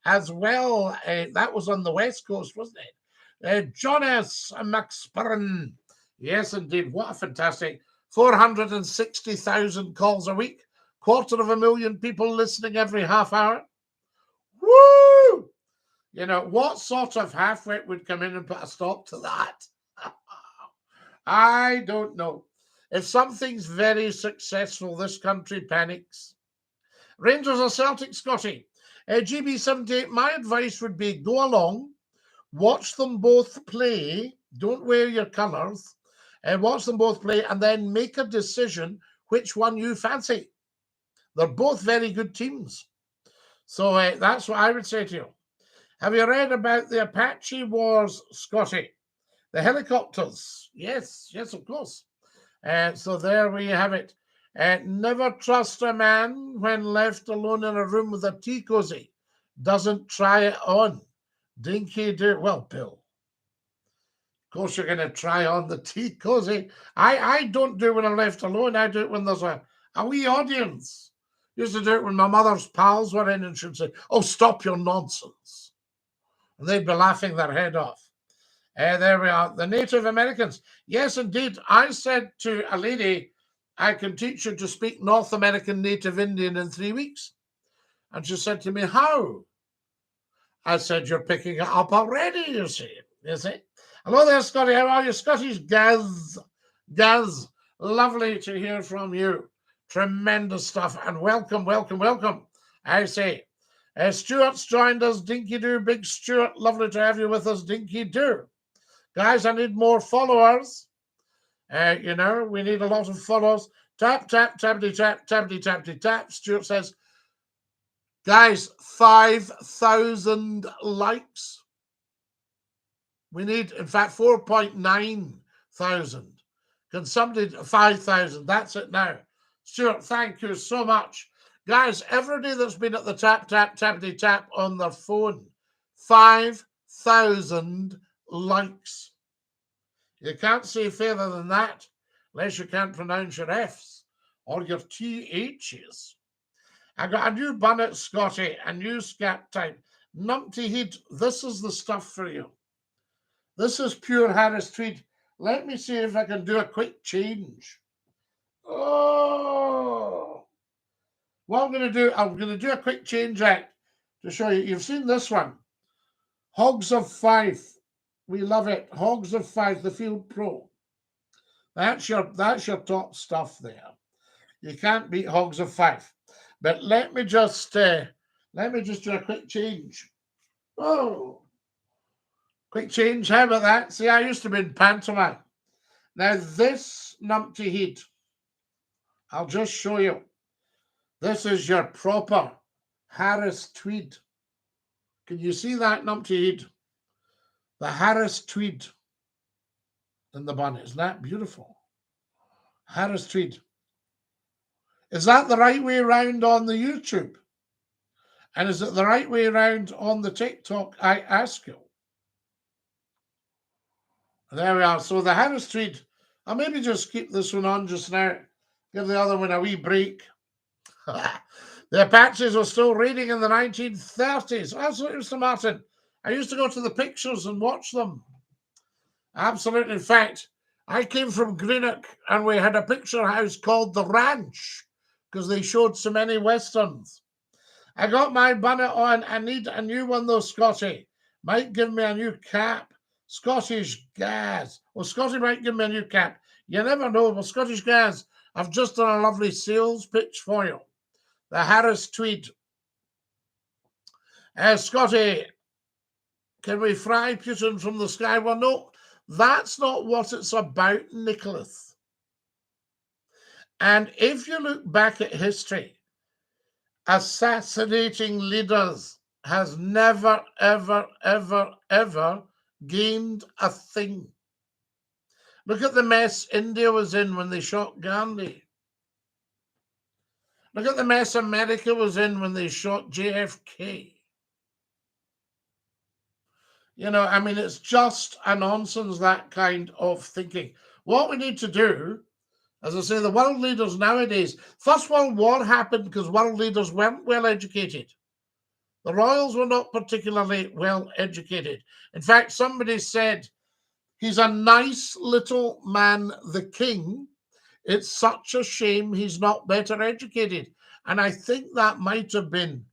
as well. That was on the West Coast, wasn't it? Jonas McSpurn. Yes, indeed. What a fantastic 460,000 calls a week. 250,000 people listening every half hour. Woo! You know, what sort of halfwit would come in and put a stop to that? I don't know. If something's very successful, this country panics. Rangers or Celtic, Scotty? GB78, my advice would be go along, watch them both play, don't wear your colours, and watch them both play, and then make a decision which one you fancy. They're both very good teams. So that's what I would say to you. Have you read about the Apache Wars, Scotty? The helicopters? Yes, of course. So there we have it. Never trust a man when left alone in a room with a tea cozy. Doesn't try it on. Dinky-Doo. Well, Bill, of course you're going to try on the tea cozy. I don't do it when I'm left alone. I do it when there's a wee audience. Used to do it when my mother's pals were in and she'd say, "Oh, stop your nonsense." And they'd be laughing their head off. There we are. The Native Americans. Yes, indeed. I said to a lady, I can teach you to speak North American Native Indian in 3 weeks. And she said to me, how? I said, you're picking it up already, you see. Hello there, Scotty. How are you? Scotty's Gaz. Gaz, lovely to hear from you. Tremendous stuff. And welcome. I say, Stuart's joined us. Dinky-Doo, big Stuart. Lovely to have you with us, Dinky-Doo. Guys, I need more followers. You know, we need a lot of followers. Tap, tappity, tap. Stuart says, guys, 5,000 likes. We need, in fact, 4.9 thousand. Can somebody, 5,000, that's it now. Stuart, thank you so much. Guys, everybody that's been at the tappity tap on their phone, 5,000 likes. You can't say further than that unless you can't pronounce your F's or your TH's. I got a new bonnet, Scotty, a new scat type. Numpty Heed, this is the stuff for you. This is pure Harris tweed. Let me see if I can do a quick change. Oh! What I'm going to do a quick change act to show you. You've seen this one. Hogs of Fife. We love it. Hogs of Fife, the Field Pro. That's your top stuff there. You can't beat Hogs of Fife. But let me just do a quick change. Oh, quick change. How about that? See, I used to be in pantomime. Now this Numpty Heed, I'll just show you. This is your proper Harris tweed. Can you see that, Numpty Heed? The Harris tweed in the bonnet. Isn't that beautiful? Harris tweed. Is that the right way around on the YouTube? And is it the right way around on the TikTok, I ask you? There we are. So the Harris tweed, I'll maybe just keep this one on just now. Give the other one a wee break. The Apaches were still raiding in the 1930s. Absolutely, Mr. Martin. I used to go to the pictures and watch them. Absolutely. In fact, I came from Greenock and we had a picture house called The Ranch because they showed so many Westerns. I got my bonnet on. I need a new one though, Scotty. might give me a new cap. Scottish Gas. Well, Scotty might give me a new cap. You never know. Well, Scottish Gas, I've just done a lovely sales pitch for you. The Harris tweed. Scotty, can we fry Putin from the sky? Well, no, that's not what it's about, Nicholas. And if you look back at history, assassinating leaders has never, ever, ever, ever gained a thing. Look at the mess India was in when they shot Gandhi. Look at the mess America was in when they shot JFK. You know, I mean, it's just a nonsense, that kind of thinking. What we need to do, as I say, the world leaders nowadays, First World War happened because world leaders weren't well educated. The royals were not particularly well educated. In fact, somebody said, he's a nice little man, the king. It's such a shame he's not better educated. And I think that might have been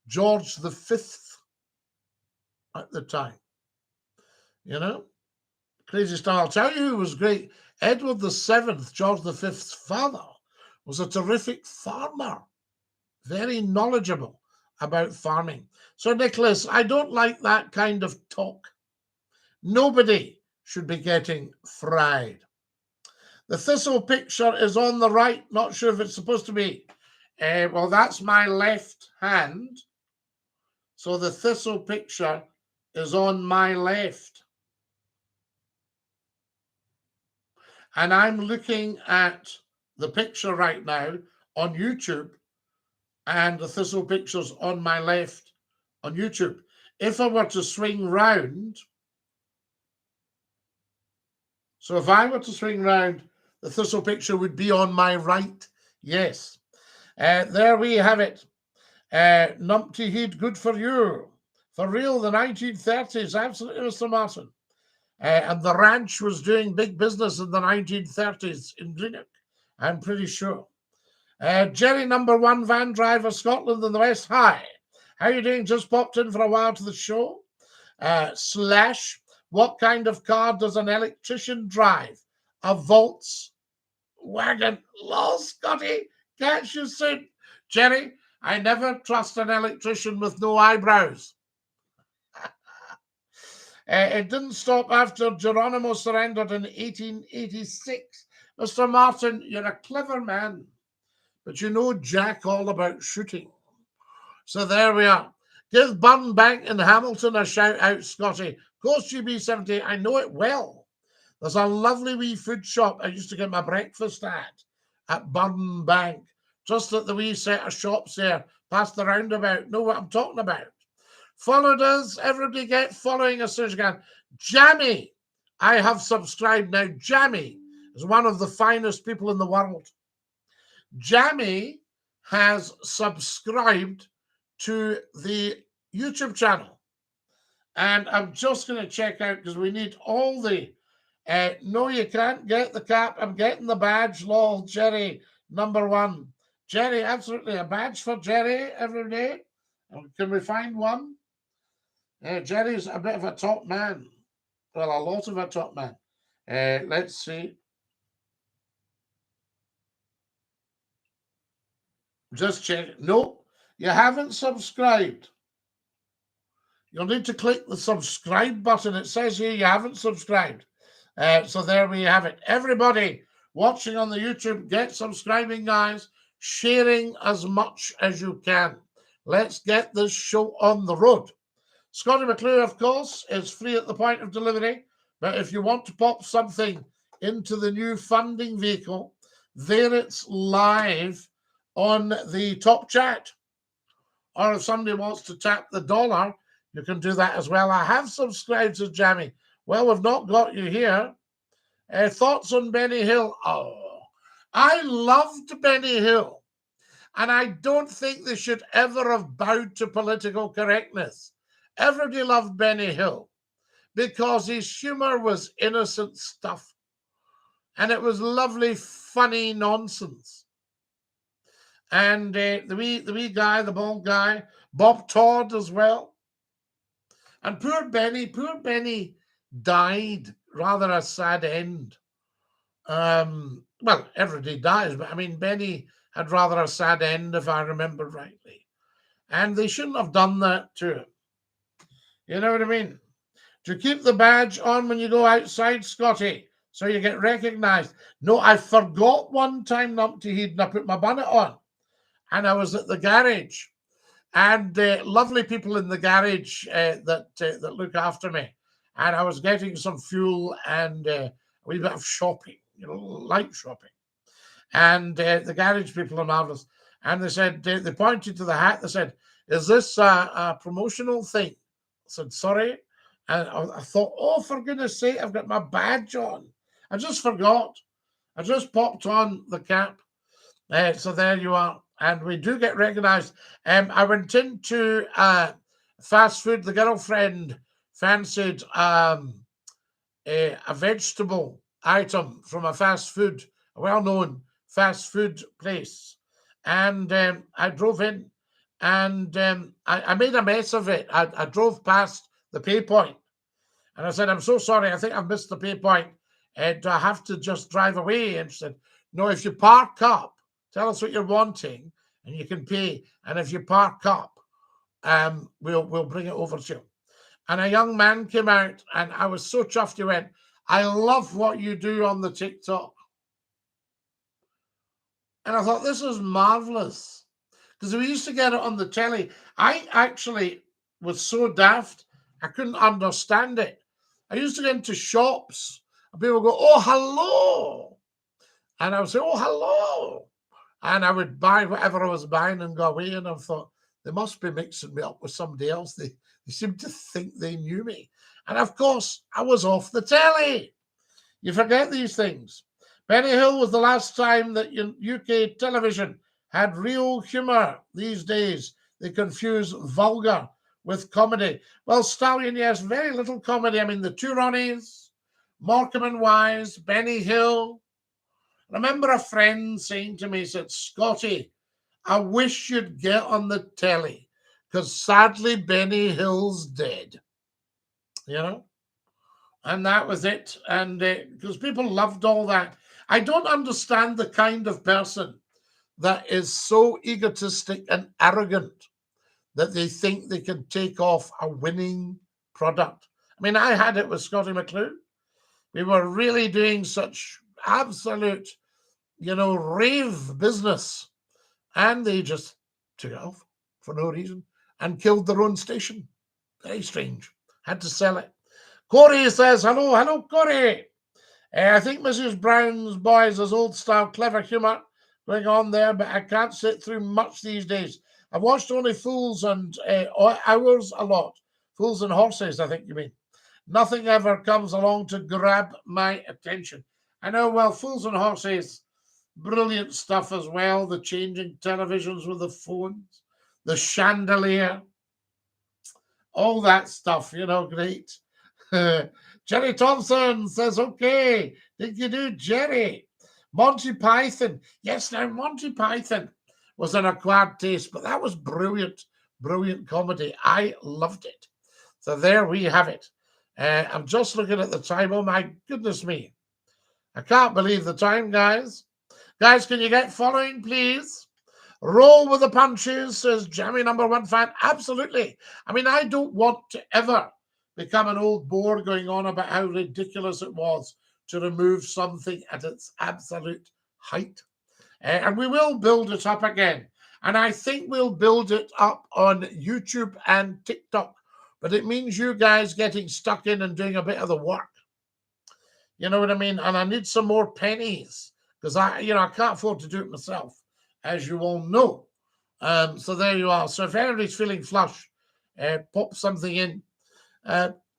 George V at the time. You know, crazy style. I'll tell you who was great. Edward VII, George V's father, was a terrific farmer, very knowledgeable about farming. So, Nicholas, I don't like that kind of talk. Nobody should be getting fried. The thistle picture is on the right. Not sure if it's supposed to be. Well, that's my left hand. So the thistle picture is on my left. And I'm looking at the picture right now on YouTube, and the thistle picture's on my left on YouTube. If I were to swing round, so if I were to swing round, the thistle picture would be on my right. Yes. There we have it. Numpty Heed, good for you. For real, the 1930s, absolutely, Mr. Martin. And the ranch was doing big business in the 1930s in Greenock, I'm pretty sure. Jerry, #1 van driver, Scotland and the West. Hi. How you doing? Just popped in for a while to the show. Slash, what kind of car does an electrician drive? A Volkswagen. Lol, Scotty. Catch you soon. Jerry, I never trust an electrician with no eyebrows. It didn't stop after Geronimo surrendered in 1886. Mr. Martin, you're a clever man, but you know jack all about shooting. So there we are. Give Bank in Hamilton a shout out, Scotty. Coast GB70, I know it well. There's a lovely wee food shop I used to get my breakfast at Bank, just at the wee set of shops there, past the roundabout. Know what I'm talking about. Followed us. Everybody get following as soon as you can. Jammy, I have subscribed now. Jammy is one of the finest people in the world. Jammy has subscribed to the YouTube channel. And I'm just going to check out because we need all the... no, you can't get the cap. I'm getting the badge. Lol, Jerry, #1. Jerry, absolutely. A badge for Jerry every day. Can we find one? Jerry's a bit of a top man. Well, a lot of a top man. Let's see. Just check. No, you haven't subscribed. You'll need to click the subscribe button. It says here you haven't subscribed. So there we have it. Everybody watching on the YouTube, get subscribing, guys. Sharing as much as you can. Let's get this show on the road. Scottie McClue, of course, is free at the point of delivery. But if you want to pop something into the new funding vehicle, there it's live on the top chat. Or if somebody wants to tap the dollar, you can do that as well. I have subscribed to Jammy. Well, we've not got you here. Thoughts on Benny Hill? Oh, I loved Benny Hill. And I don't think they should ever have bowed to political correctness. Everybody loved Benny Hill because his humor was innocent stuff. And it was lovely, funny nonsense. And the wee guy, the bald guy, Bob Todd as well. And poor Benny died rather a sad end. Well, everybody dies, but I mean, Benny had rather a sad end, if I remember rightly. And they shouldn't have done that to him. You know what I mean? To keep the badge on when you go outside, Scotty, so you get recognised. No, I forgot one time, Numpty Heed, and I put my bonnet on. And I was at the garage. And lovely people in the garage that look after me. And I was getting some fuel and a wee bit of shopping, light shopping. And the garage people are marvellous. And they said, they pointed to the hat. They said, is this a promotional thing? I said, sorry. And I thought, oh, for goodness sake, I've got my badge on. I just forgot. I just popped on the cap. So there you are. And we do get recognised. I went into fast food. The girlfriend fancied a vegetable item from a well-known fast food place. And I drove in and I made a mess of it. I drove past the pay point and I said, I'm so sorry. I think I've missed the pay point. Do I have to just drive away? And she said, no, if you park up, tell us what you're wanting and you can pay. And if you park up, we'll bring it over to you. And a young man came out and I was so chuffed. He went, I love what you do on the TikTok. And I thought, this is marvelous. Because we used to get it on the telly. I actually was so daft, I couldn't understand it. I used to get into shops and people would go, oh, hello. And I would say, oh, hello. And I would buy whatever I was buying and go away. And I thought, they must be mixing me up with somebody else. They seemed to think they knew me. And of course, I was off the telly. You forget these things. Benny Hill was the last time that UK television had real humour. These days, they confuse vulgar with comedy. Well, Stallion, yes, very little comedy. I mean, the two Ronnies, Morecambe and Wise, Benny Hill. I remember a friend saying to me, he said, Scotty, I wish you'd get on the telly because sadly Benny Hill's dead. You know? And that was it. And because people loved all that. I don't understand the kind of person that is so egotistic and arrogant that they think they can take off a winning product. I mean, I had it with Scottie McClue. We were really doing such absolute, rave business. And they just took it off for no reason and killed their own station. Very strange. Had to sell it. Corey says, hello, Corey. I think Mrs. Brown's Boys is old-style clever humour going on there, but I can't sit through much these days. I've watched only Fools and Hours a lot. Fools and Horses, I think you mean. Nothing ever comes along to grab my attention. I know, well, Fools and Horses, brilliant stuff as well. The changing televisions with the phones, the chandelier, all that stuff, great. Jerry Thompson says, okay, Dinky-Doo, Jerry. Monty Python. Yes, now Monty Python was an acquired taste, but that was brilliant comedy. I loved it. So there we have it. I'm just looking at the time. Oh, my goodness me. I can't believe the time, guys. Guys, can you get following, please? Roll with the punches, says Jammy #1 fan. Absolutely. I mean, I don't want to ever become an old bore going on about how ridiculous it was to remove something at its absolute height. And we will build it up again. And I think we'll build it up on YouTube and TikTok. But it means you guys getting stuck in and doing a bit of the work. You know what I mean? And I need some more pennies because I can't afford to do it myself, as you all know. So there you are. So if anybody's feeling flush, pop something in.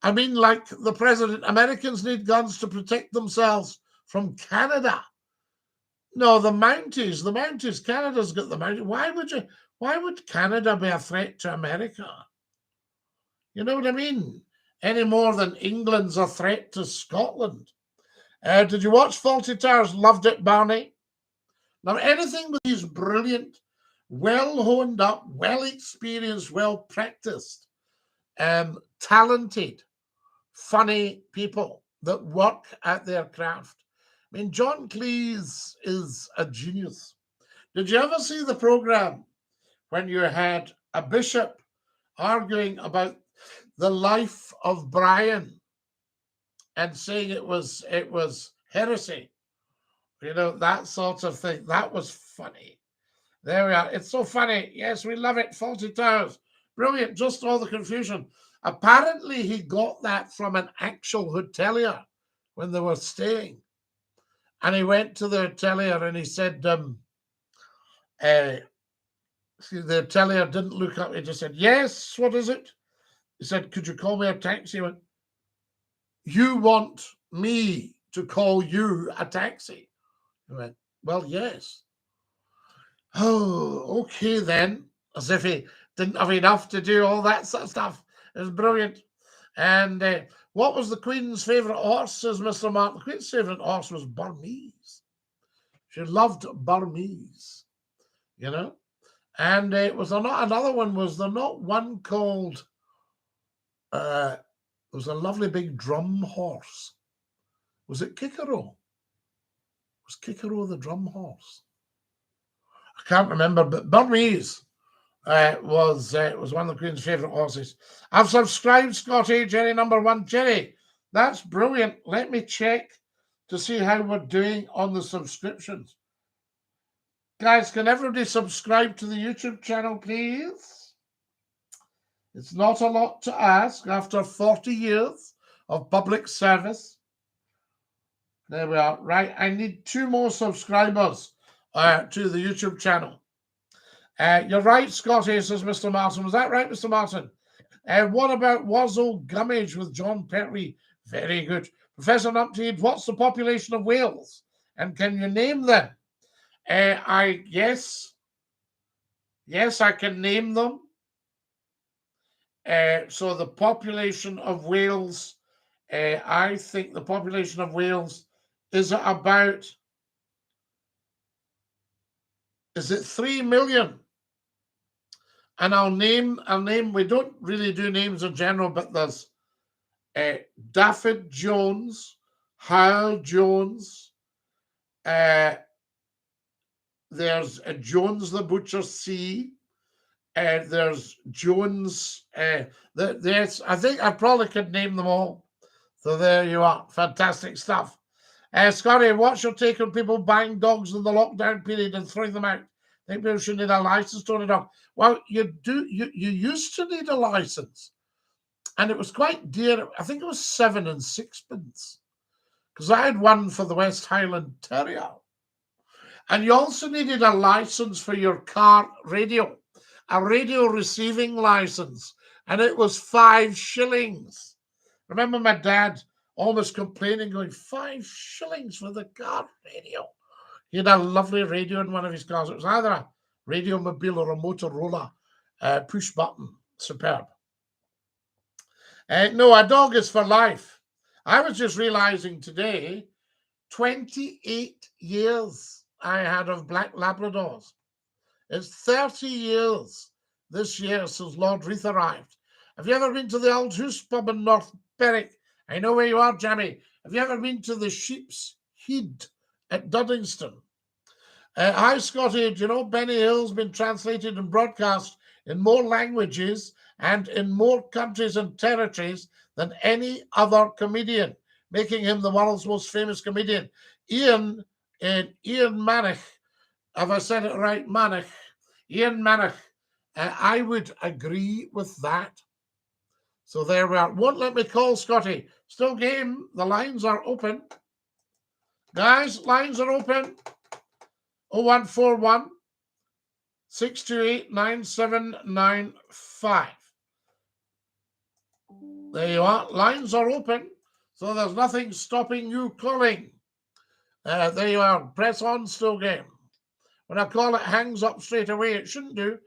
I mean, like the president, Americans need guns to protect themselves from Canada. No, the Mounties. Canada's got the Mounties. Why would Canada be a threat to America? You know what I mean? Any more than England's a threat to Scotland. Did you watch Fawlty Towers? Loved it, Barney. Now, anything with these brilliant, well honed up, well experienced, well practiced talented, funny people that work at their craft. I mean, John Cleese is a genius. Did you ever see the program when you had a bishop arguing about the life of Brian and saying it was heresy? You know, that sort of thing. That was funny. There we are. It's so funny. Yes, we love it. Faulty Towers. Brilliant. Just all the confusion. Apparently, he got that from an actual hotelier when they were staying. And he went to the hotelier and he said, the hotelier didn't look up. He just said, yes, what is it? He said, could you call me a taxi? He went, you want me to call you a taxi? He went, well, yes. Oh, okay then. As if he didn't have enough to do all that sort of stuff. It was brilliant. And what was the Queen's favourite horse, says Mr. Martin? The Queen's favourite horse was Burmese. She loved Burmese, you know. And it was another one. Was there not one called, there was a lovely big drum horse. Was it Kikero? Was Kikero the drum horse? I can't remember, but Burmese was one of the Queen's favourite horses. I've subscribed, Scotty, Jerry number 1. Jerry, that's brilliant. Let me check to see how we're doing on the subscriptions. Guys, can everybody subscribe to the YouTube channel, please? It's not a lot to ask after 40 years of public service. There we are. Right, I need 2 more subscribers to the YouTube channel. You're right, Scotty, says Mr. Martin. Was that right, Mr. Martin? What about Wazzle Gummidge with John Pertwee? Very good. Professor Numpty, what's the population of Wales? And can you name them? Yes, I can name them. So the population of Wales, I think the population of Wales is about, is it 3 million? And I'll name, we don't really do names in general, but there's Daffod Jones, Hal Jones, there's Jones the Butcher C, there's Jones, there's, I think I probably could name them all. So there you are, fantastic stuff. Scotty, what's your take on people buying dogs in the lockdown period and throwing them out? I think people should need a license to own a dog. Well, you used to need a license, and it was quite dear. I think it was 7 and 6pence, because I had one for the West Highland Terrier. And you also needed a license for your car radio, a radio receiving license, and it was 5 shillings. Remember my dad almost complaining, going, 5 shillings for the car radio. He had a lovely radio in one of his cars. It was either a Radio Mobile or a Motorola push button. Superb. No, a dog is for life. I was just realizing today, 28 years I had of black Labradors. It's 30 years this year since Lord Reith arrived. Have you ever been to the Old Hoose pub in North Berwick? I know where you are, Jamie. Have you ever been to the Sheep's Head at Duddingston? Hi, Scotty. Do you know Benny Hill's been translated and broadcast in more languages and in more countries and territories than any other comedian, making him the world's most famous comedian? Ian Mannich, have I said it right? Ian Mannich. I would agree with that. So there we are. Won't let me call, Scotty. Still game. The lines are open. Guys, lines are open. 0141 628 9795. There you are. Lines are open. So there's nothing stopping you calling. There you are. Press on, still game. When I call, it hangs up straight away. It shouldn't do.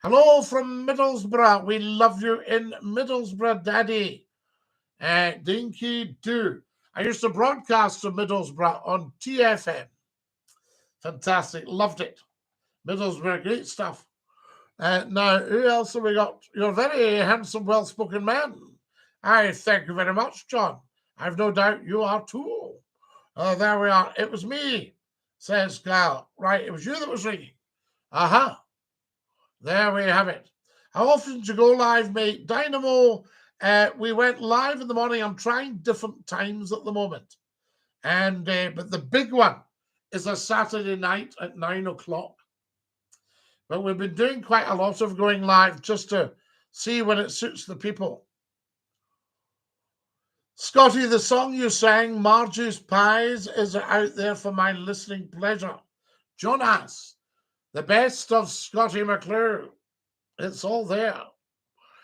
Hello from Middlesbrough. We love you in Middlesbrough, Daddy. Dinky-Doo. I used to broadcast to Middlesbrough on TFM. Fantastic. Loved it. Middlesbrough, great stuff. Now, who else have we got? You're a very handsome, well-spoken man. I thank you very much, John. I've no doubt you are too. There we are. It was me, says Gal. Right, it was you that was ringing. Aha. There we have it. How often do you go live, mate? Dynamo, we went live in the morning. I'm trying different times at the moment. And but the big one is a Saturday night at 9 o'clock. But we've been doing quite a lot of going live just to see when it suits the people. Scotty, the song you sang, Margie's Pies, is out there for my listening pleasure. Jonas, the best of Scotty McClue. It's all there.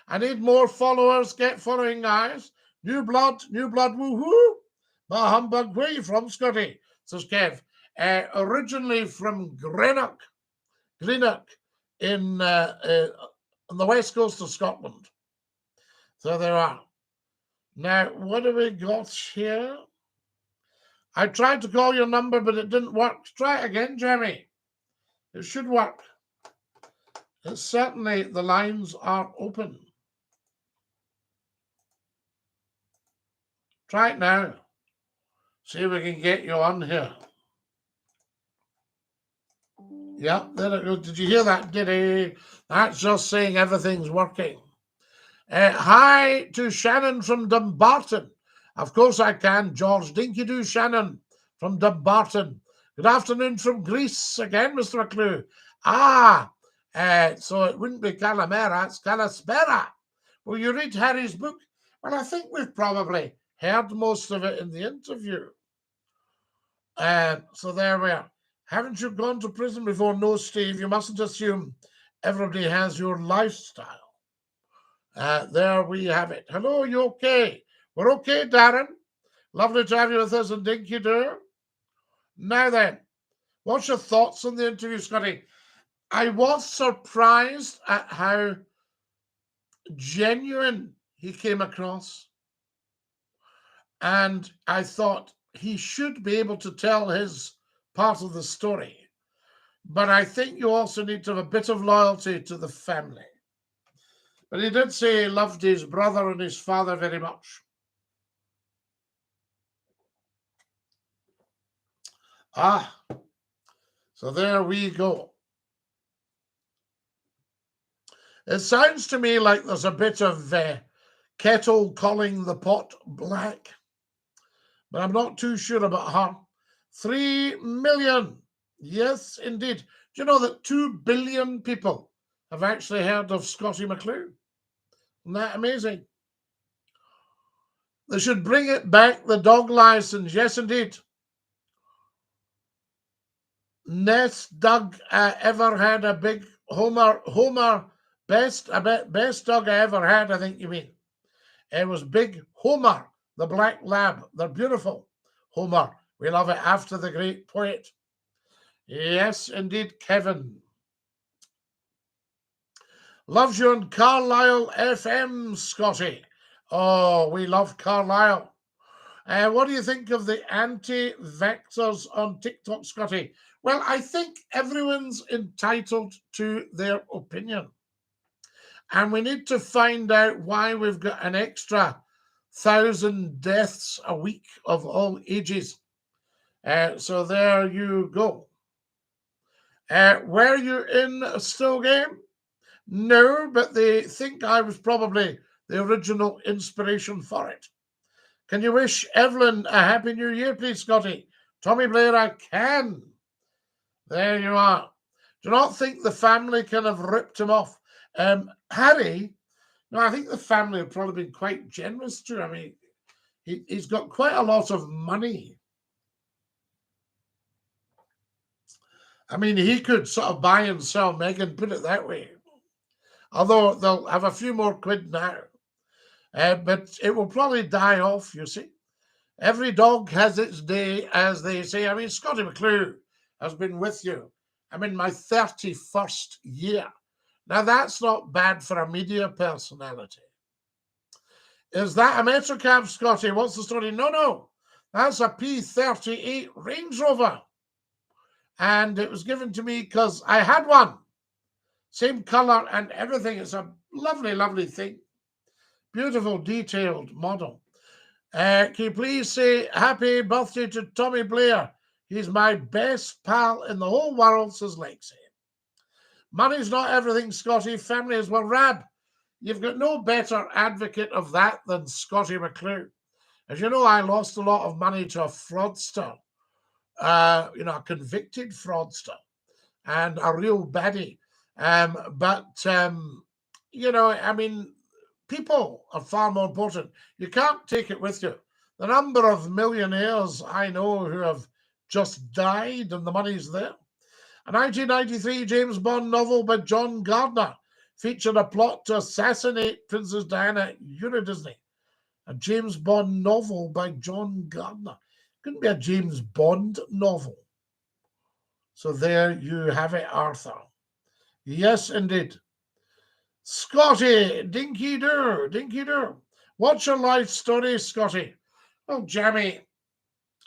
I need more followers. Get following, guys. New blood, woohoo. Bah humbug, where are you from, Scotty? Says Kev. Originally from Greenock on the west coast of Scotland. So there are. Now, what do we got here? I tried to call your number, but it didn't work. Try it again, Jeremy. It should work. It's certainly, the lines are open. Try it now. See if we can get you on here. Yeah, there it goes. Did you hear that? Did he? That's just saying everything's working. Hi to Shannon from Dumbarton. Of course I can. George Dinky-Doo Shannon from Dumbarton. Good afternoon from Greece again, Mr. McClue. So it wouldn't be Calamera, it's Calaspera. Will you read Harry's book? Well, I think we've probably heard most of it in the interview. So there we are. Haven't you gone to prison before? No, Steve. You mustn't assume everybody has your lifestyle. There we have it. Hello, you okay? We're okay, Darren. Lovely to have you with us in Dinky-Doo. Now then, what's your thoughts on the interview, Scotty? I was surprised at how genuine he came across. And I thought he should be able to tell his part of the story. But I think you also need to have a bit of loyalty to the family. But he did say he loved his brother and his father very much. So there we go. It sounds to me like there's a bit of kettle calling the pot black. But I'm not too sure about her. 3 million. Yes, indeed. Do you know that 2 billion people have actually heard of Scotty McClue? Isn't that amazing? They should bring it back, the dog license. Yes, indeed. Nest Doug ever had a big Homer best dog I ever had, I think you mean. It was Big Homer, the black lab. They're beautiful. Homer. We love it after the great poet. Yes, indeed, Kevin. Loves you on Carlisle FM, Scotty. Oh, we love Carlisle. What do you think of the anti-vaxxers on TikTok, Scotty? Well, I think everyone's entitled to their opinion. And we need to find out why we've got an extra 1,000 deaths a week of all ages. So there you go. Were you in a still game? No, but they think I was probably the original inspiration for it. Can you wish Evelyn a happy new year, please, Scotty? Tommy Blair, I can. There you are. Do not think the family can have ripped him off. Harry, no, I think the family have probably been quite generous to him. I mean, he's got quite a lot of money. I mean, he could sort of buy and sell Meghan, put it that way. Although they'll have a few more quid now. But it will probably die off, you see. Every dog has its day, as they say. I mean, Scotty McClue has been with you. I'm in my 31st year. Now, that's not bad for a media personality. Is that a Metrocab, Scotty? What's the story? No. That's a P38 Range Rover. And it was given to me because I had one. Same color and everything. It's a lovely, lovely thing. Beautiful, detailed model. Can you please say happy birthday to Tommy Blair? He's my best pal in the whole world, says Lexi. Money's not everything, Scotty. Family is well. Rab, you've got no better advocate of that than Scotty McClue. As you know, I lost a lot of money to a fraudster, a convicted fraudster and a real baddie. People are far more important. You can't take it with you. The number of millionaires I know who have just died and the money's there. A 1993 James Bond novel by John Gardner featured a plot to assassinate Princess Diana at Euro Disney. A James Bond novel by John Gardner. Couldn't be a James Bond novel. So there you have it, Arthur. Yes, indeed. Scotty, Dinky-Doo, Dinky-Doo. What's your life story, Scotty? Well, Jamie,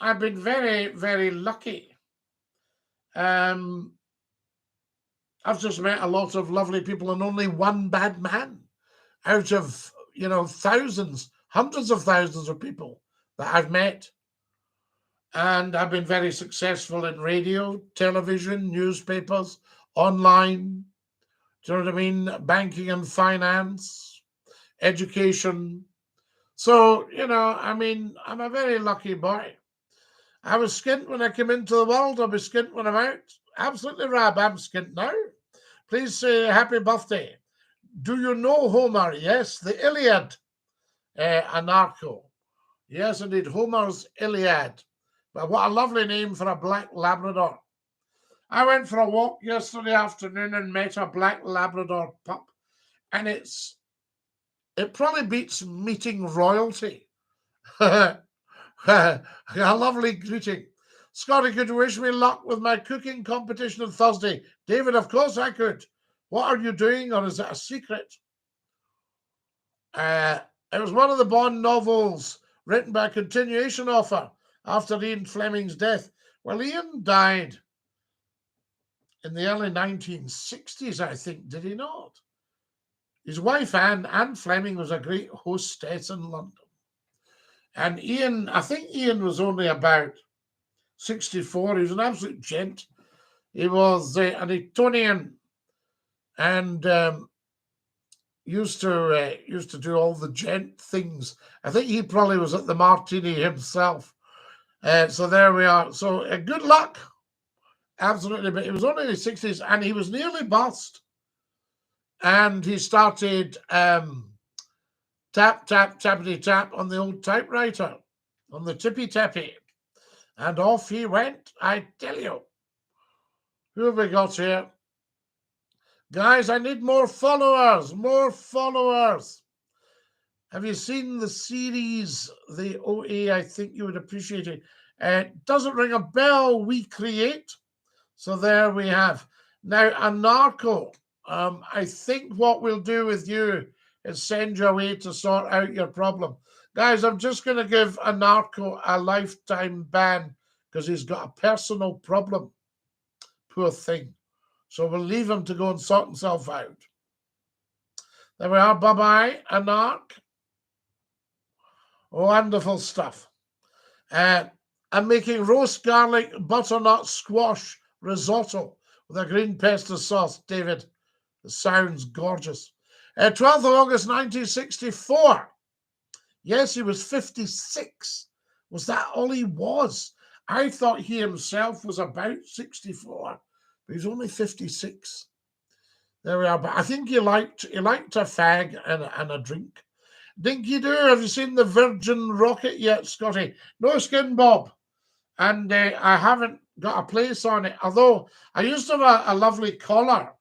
I've been very, very lucky. I've just met a lot of lovely people and only one bad man out of, thousands, hundreds of thousands of people that I've met. And I've been very successful in radio, television, newspapers, online. Do you know what I mean? Banking and finance, education. So, I'm a very lucky boy. I was skint when I came into the world. I'll be skint when I'm out. Absolutely, Rab. I'm skint now. Please say happy birthday. Do you know Homer? Yes, the Iliad, Anarcho. Yes, indeed, Homer's Iliad. But what a lovely name for a black Labrador. I went for a walk yesterday afternoon and met a black Labrador pup, and it probably beats meeting royalty. A lovely greeting. Scotty, could you wish me luck with my cooking competition on Thursday? David, of course I could. What are you doing, or is it a secret? It was one of the Bond novels written by a continuation author after Ian Fleming's death. Well, Ian died in the early 1960s, I think, did he not? His wife, Anne Fleming, was a great hostess in London. And I think Ian was only about 64. He was an absolute gent. He was an Etonian and used to do all the gent things. I think he probably was at the Martini himself. So there we are. So good luck. Absolutely. But he was only in his 60s and he was nearly bust. And he started tap, tap, tappity, tap on the old typewriter, on the tippy-tappy. And off he went, I tell you. Who have we got here? Guys, I need more followers, more followers. Have you seen the series, the OA? I think you would appreciate it. It doesn't ring a bell, we create. So there we have. Now, Anarcho, I think what we'll do with you is send you away to sort out your problem. Guys, I'm just going to give Anarcho a lifetime ban because he's got a personal problem. Poor thing. So we'll leave him to go and sort himself out. There we are. Bye-bye, Anarch. Wonderful stuff. I'm making roast garlic butternut squash risotto with a green pesto sauce, David. It sounds gorgeous. 12th of August, 1964. Yes, he was 56. Was that all he was? I thought he himself was about 64, but he's only 56. There we are. But I think he liked a fag and a drink. Dinky-Doo, have you seen the Virgin rocket yet, Scotty? No, Skin Bob. And I haven't got a place on it, although I used to have a lovely caller.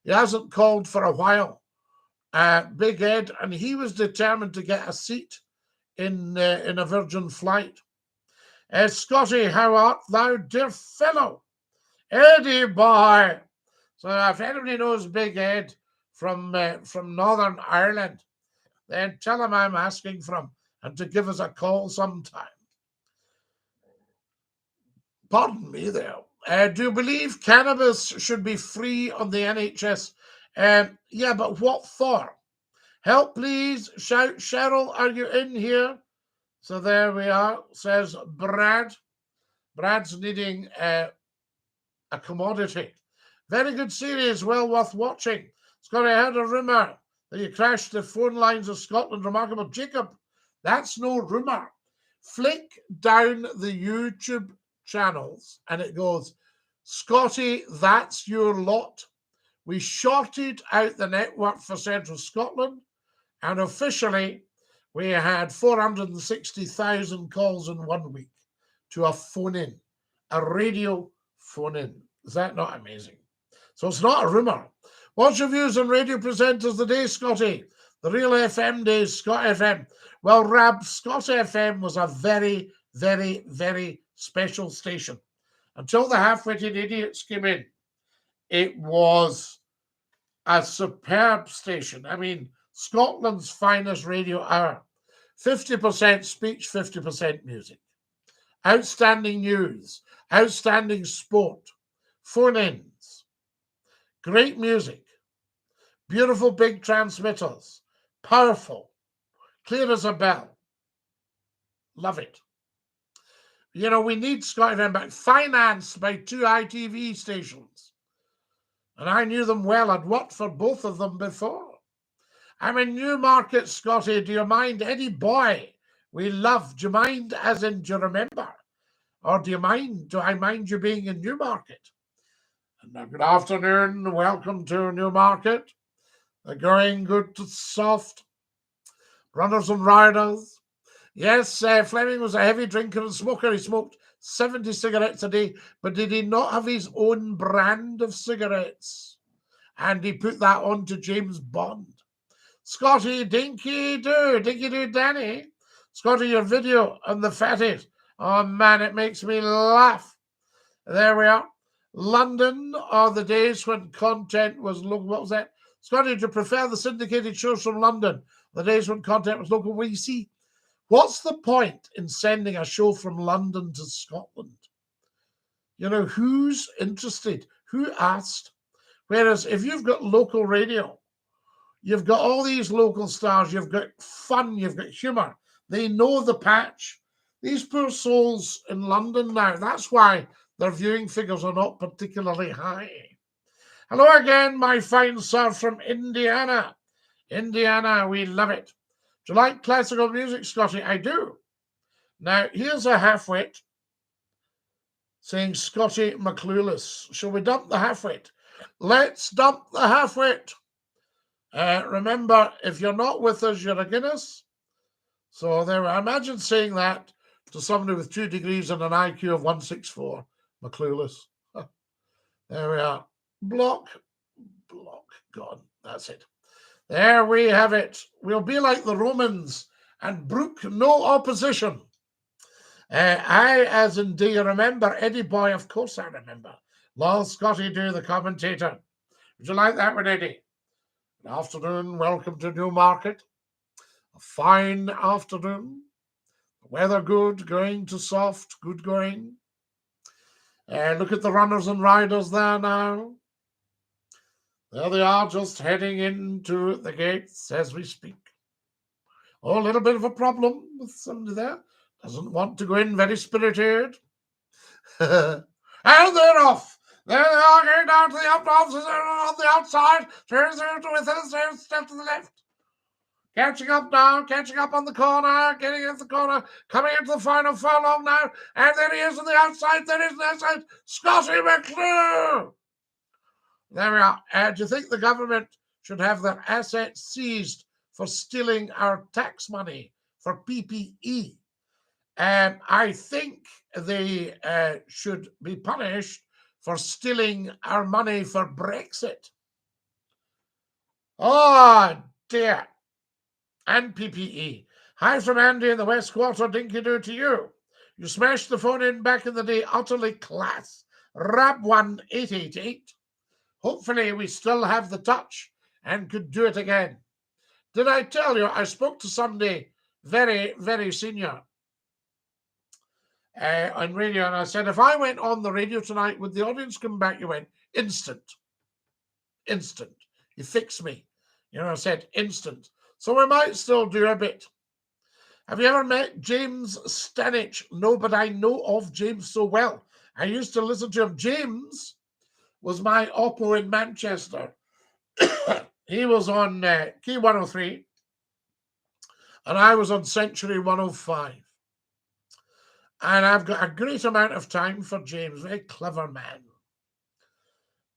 He hasn't called for a while. Big Ed, and he was determined to get a seat in a Virgin flight. Scotty, how art thou, dear fellow? Eddie boy. So if anybody knows Big Ed from Northern Ireland, then tell him I'm asking for him and to give us a call sometime. Pardon me there. Do you believe cannabis should be free on the NHS? Yeah, but what for? Help, please. Shout, Cheryl, are you in here? So there we are, says Brad. Brad's needing a commodity. Very good series, well worth watching. Scott, I heard a rumour that you crashed the phone lines of Scotland. Remarkable. Jacob, that's no rumour. Flick down the YouTube channels and it goes, Scotty, that's your lot. We shorted out the network for Central Scotland and officially we had 460,000 calls in 1 week to a phone-in, a radio phone-in. Is that not amazing? So it's not a rumour. What's your views on radio presenters today, Scotty? The real FM days, Scott FM. Well, Rab, Scott FM was a very, very, very special station. Until the half-witted idiots came in, it was a superb station. I mean, Scotland's finest radio hour. 50% speech, 50% music. Outstanding news, outstanding sport, phone-ins, great music, beautiful big transmitters, powerful, clear as a bell. Love it. You know, we need Scott FM back, financed by 2 ITV stations. And I knew them well. I'd worked for both of them before. I'm in Newmarket, Scotty. Do you mind? Eddie Boy, we love. Do you mind as in, do you remember? Or do I mind you being in Newmarket? And good afternoon. Welcome to Newmarket. The going good to soft. Runners and riders. Yes, Fleming was a heavy drinker and smoker. He smoked 70 cigarettes a day, but did he not have his own brand of cigarettes? And he put that on to James Bond. Scotty, Dinky-Doo, Danny. Scotty, your video on the fatties. Oh, man, it makes me laugh. There we are. London are the days when content was local. What was that? Scotty, do you prefer the syndicated shows from London? The days when content was local. Well, you see, what's the point in sending a show from London to Scotland? You know, who's interested? Who asked? Whereas if you've got local radio, you've got all these local stars, you've got fun, you've got humour. They know the patch. These poor souls in London now, that's why their viewing figures are not particularly high. Hello again, my fine sir from Indiana. Indiana, we love it. Do you like classical music, Scotty? I do. Now, here's a half-wit saying Scotty McCLUE-less. Shall we dump the half-wit? Let's dump the half-wit. Remember, if you're not with us, you're a Guinness. So there, imagine saying that to somebody with 2 degrees and an IQ of 164. McCLUE-less. There we are. Block, gone. That's it. There we have it. We'll be like the Romans and brook no opposition. I, as in, do you remember Eddie Boy? Of course I remember. Lol, Scotty-Doo, the commentator. Would you like that one, Eddie? Good afternoon. Welcome to Newmarket. A fine afternoon. Weather good, going to soft, good going. Look at the runners and riders there now. There they are, just heading into the gates as we speak. Oh, a little bit of a problem with somebody there. Doesn't want to go in, very spirited. And they're off. There they are, going down to the officers on the outside. Turns with us, step to the left. Catching up now, catching up on the corner, getting into the corner, coming into the final furlong now, and there he is on the outside, there is on the outside, Scotty McCLUE! There we are. Do you think the government should have their assets seized for stealing our tax money for PPE? I think they should be punished for stealing our money for Brexit. Oh, dear. And PPE. Hi from Andy in the West Quarter, Dinky-Doo to you. You smashed the phone in back in the day, utterly class. Rab 1888. Hopefully we still have the touch and could do it again. Did I tell you I spoke to somebody very, very senior? on radio, and I said, if I went on the radio tonight, would the audience come back? You went, instant. You fixed me. I said instant. So we might still do a bit. Have you ever met James Stanich? No, but I know of James so well. I used to listen to him. James was my oppo in Manchester. He was on Key 103, and I was on Century 105. And I've got a great amount of time for James. Very clever man.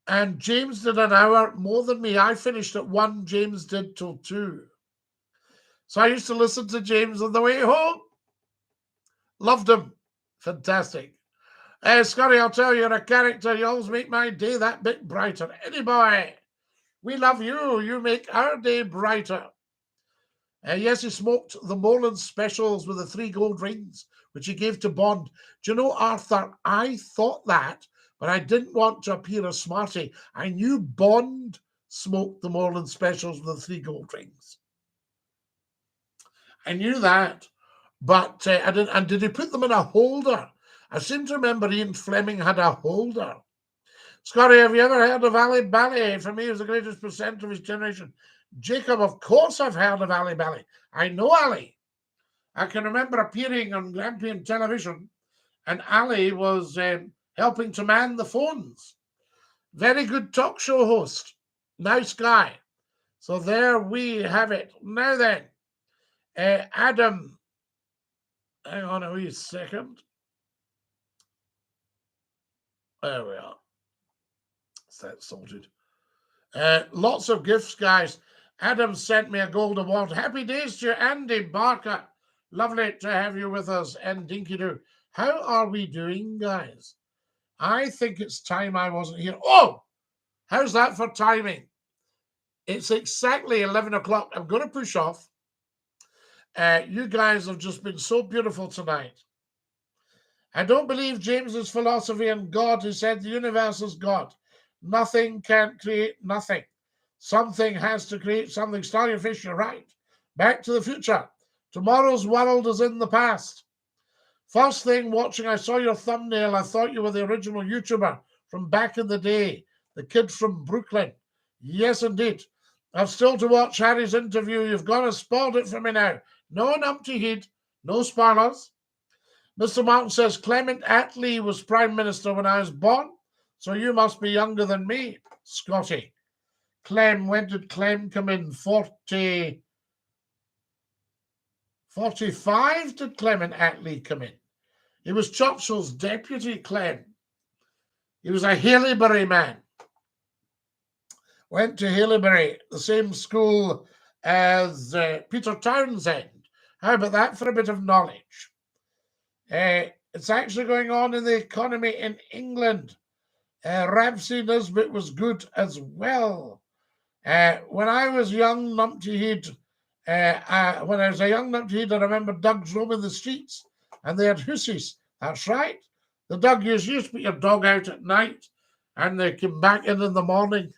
And James did an hour more than me. I finished at 1. James did till 2. So I used to listen to James on the way home. Loved him. Fantastic. Scotty, I'll tell you, you're a character. You always make my day that bit brighter. Any boy, we love you. You make our day brighter. Yes, he smoked the Moreland specials with the 3 gold rings, which he gave to Bond. Do you know, Arthur, I thought that, but I didn't want to appear a smarty. I knew Bond smoked the Moreland specials with the 3 gold rings. I knew that, but I didn't. And did he put them in a holder? I seem to remember Ian Fleming had a holder. Scotty, have you ever heard of Ali Bali? For me, he was the greatest presenter of his generation. Jacob, of course I've heard of Ali Bali. I know Ali. I can remember appearing on Grampian television, and Ali was helping to man the phones. Very good talk show host. Nice guy. So there we have it. Now then, Adam, hang on a wee second. There we are. That's sorted. Lots of gifts, guys. Adam sent me a gold award. Happy days to you, Andy Barker. Lovely to have you with us, and DINKY-DOO. How are we doing, guys? I think it's time I wasn't here. Oh, how's that for timing? It's exactly 11 o'clock. I'm going to push off. You guys have just been so beautiful tonight. I don't believe James's philosophy and God, who said the universe is God. Nothing can create nothing. Something has to create something. Starfish, you're right. Back to the future. Tomorrow's world is in the past. First thing watching, I saw your thumbnail. I thought you were the original YouTuber from back in the day. The kid from Brooklyn. Yes, indeed. I've still to watch Harry's interview. You've gone and spoiled it for me now. No numpty heed. No spoilers. Mr. Martin says, Clement Attlee was Prime Minister when I was born, so you must be younger than me, Scotty. Clem, when did Clem come in? 45 did Clement Attlee come in. He was Churchill's deputy, Clem. He was a Haileybury man. Went to Haileybury, the same school as Peter Townsend. How about that for a bit of knowledge? It's actually going on in the economy in England. Ramsay Nisbet was good as well. When I was young, numpty-head, when I was a young numpty-head, I remember dogs roaming the streets, and they had hussies. That's right. The dog used to put your dog out at night, and they came back in the morning.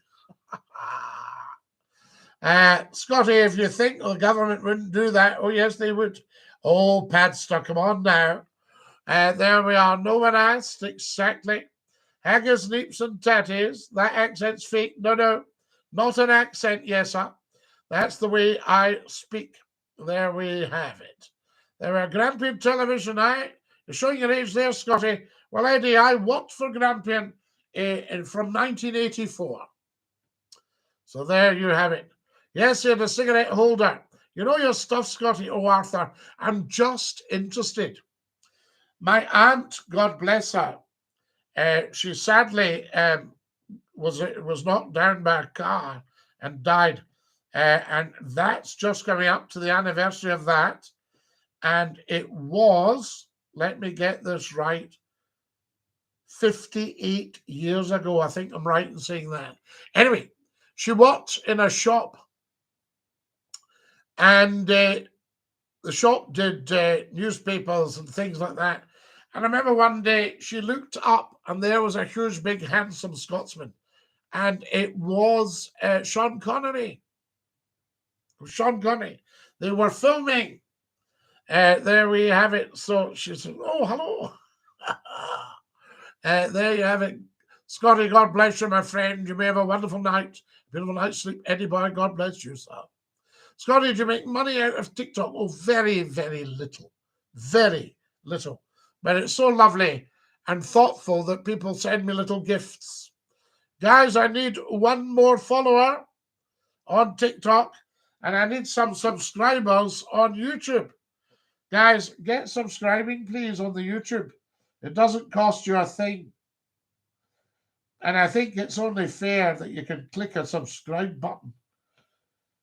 Scotty, if you think the government wouldn't do that, oh yes, they would. Oh, Padster, come on now. There we are. No one asked exactly. Haggis, neeps, and tatties. That accent's fake. No, not an accent, yes, sir. That's the way I speak. There we have it. There are Grampian television. You're showing your age there, Scotty. Well, Eddie, I worked for Grampian from 1984. So there you have it. Yes, you had a cigarette holder. You know your stuff, Scotty. Oh, Arthur, I'm just interested. My aunt, God bless her, she sadly was knocked down by a car and died. And that's just coming up to the anniversary of that. And it was, let me get this right, 58 years ago. I think I'm right in saying that. Anyway, she worked in a shop, and the shop did newspapers and things like that. And I remember one day she looked up, and there was a huge, big, handsome Scotsman. And it was Sean Connery. Sean Connery. They were filming. There we have it. So she said, oh, hello. There you have it. Scotty, God bless you, my friend. You may have a wonderful night. Beautiful night's sleep. Eddie boy, God bless you, sir. Scotty, do you make money out of TikTok? Oh, very, very little. Very little. But it's so lovely and thoughtful that people send me little gifts. Guys, I need one more follower on TikTok, and I need some subscribers on YouTube. Guys, get subscribing, please, on the YouTube. It doesn't cost you a thing. And I think it's only fair that you can click a subscribe button.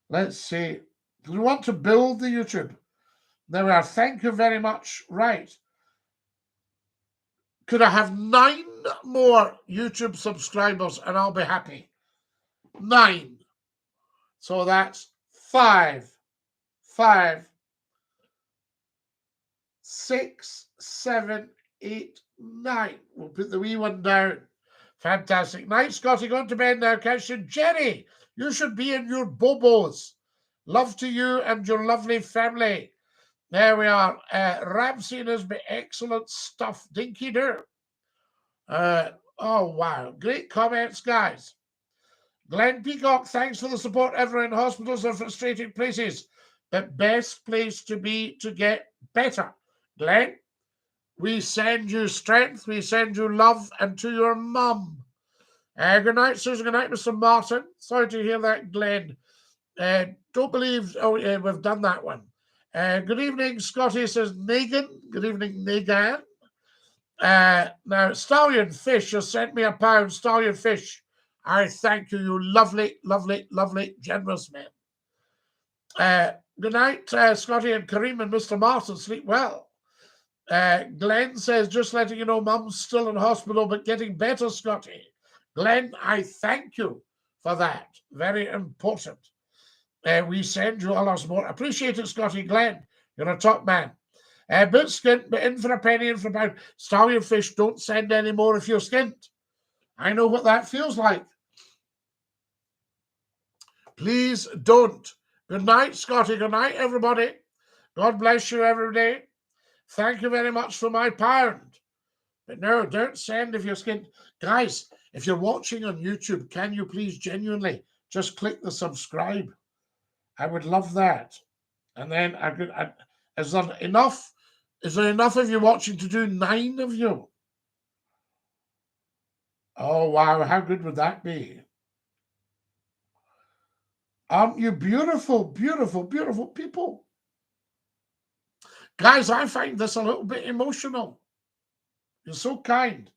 Let's see. We want to build the YouTube. There we are. Thank you very much. Right. Could I have 9 more YouTube subscribers and I'll be happy? 9. So that's 5, 6, 7, 8, 9. We'll put the wee one down. Fantastic. Night, Scotty. Going to bed now. Catch you. Jenny, you should be in your bobos. Love to you and your lovely family. There we are. Ramsey has been excellent stuff. Dinky-Doo. Oh, wow. Great comments, guys. Glenn Peacock, thanks for the support. Everyone in hospitals are frustrating places. But best place to be to get better. Glenn, we send you strength. We send you love. And to your mum. Good night, Susan. Good night, Mr. Martin. Sorry to hear that, Glenn. Don't believe... Oh, yeah, we've done that one. Good evening, Scotty, says Negan. Good evening, Negan. Now, Stallion Fish has sent me £1. Stallion Fish, I thank you, you lovely, lovely, lovely, generous man. Good night, Scotty and Kareem and Mr. Martin. Sleep well. Glenn says, just letting you know, Mum's still in hospital, but getting better, Scotty. Glenn, I thank you for that. Very important. We send you all our support. Appreciate it, Scotty. Glenn, you're a top man. Bit skint, but in for a penny, in for a pound. Stallion Fish, don't send any more if you're skint. I know what that feels like. Please don't. Good night, Scotty. Good night, everybody. God bless you every day. Thank you very much for my £1. But no, don't send if you're skint. Guys, if you're watching on YouTube, can you please genuinely just click the subscribe? I would love that. And then is there enough? Is there enough of you watching to do 9 of you? Oh, wow. How good would that be? Aren't you beautiful, beautiful, beautiful people? Guys, I find this a little bit emotional. You're so kind.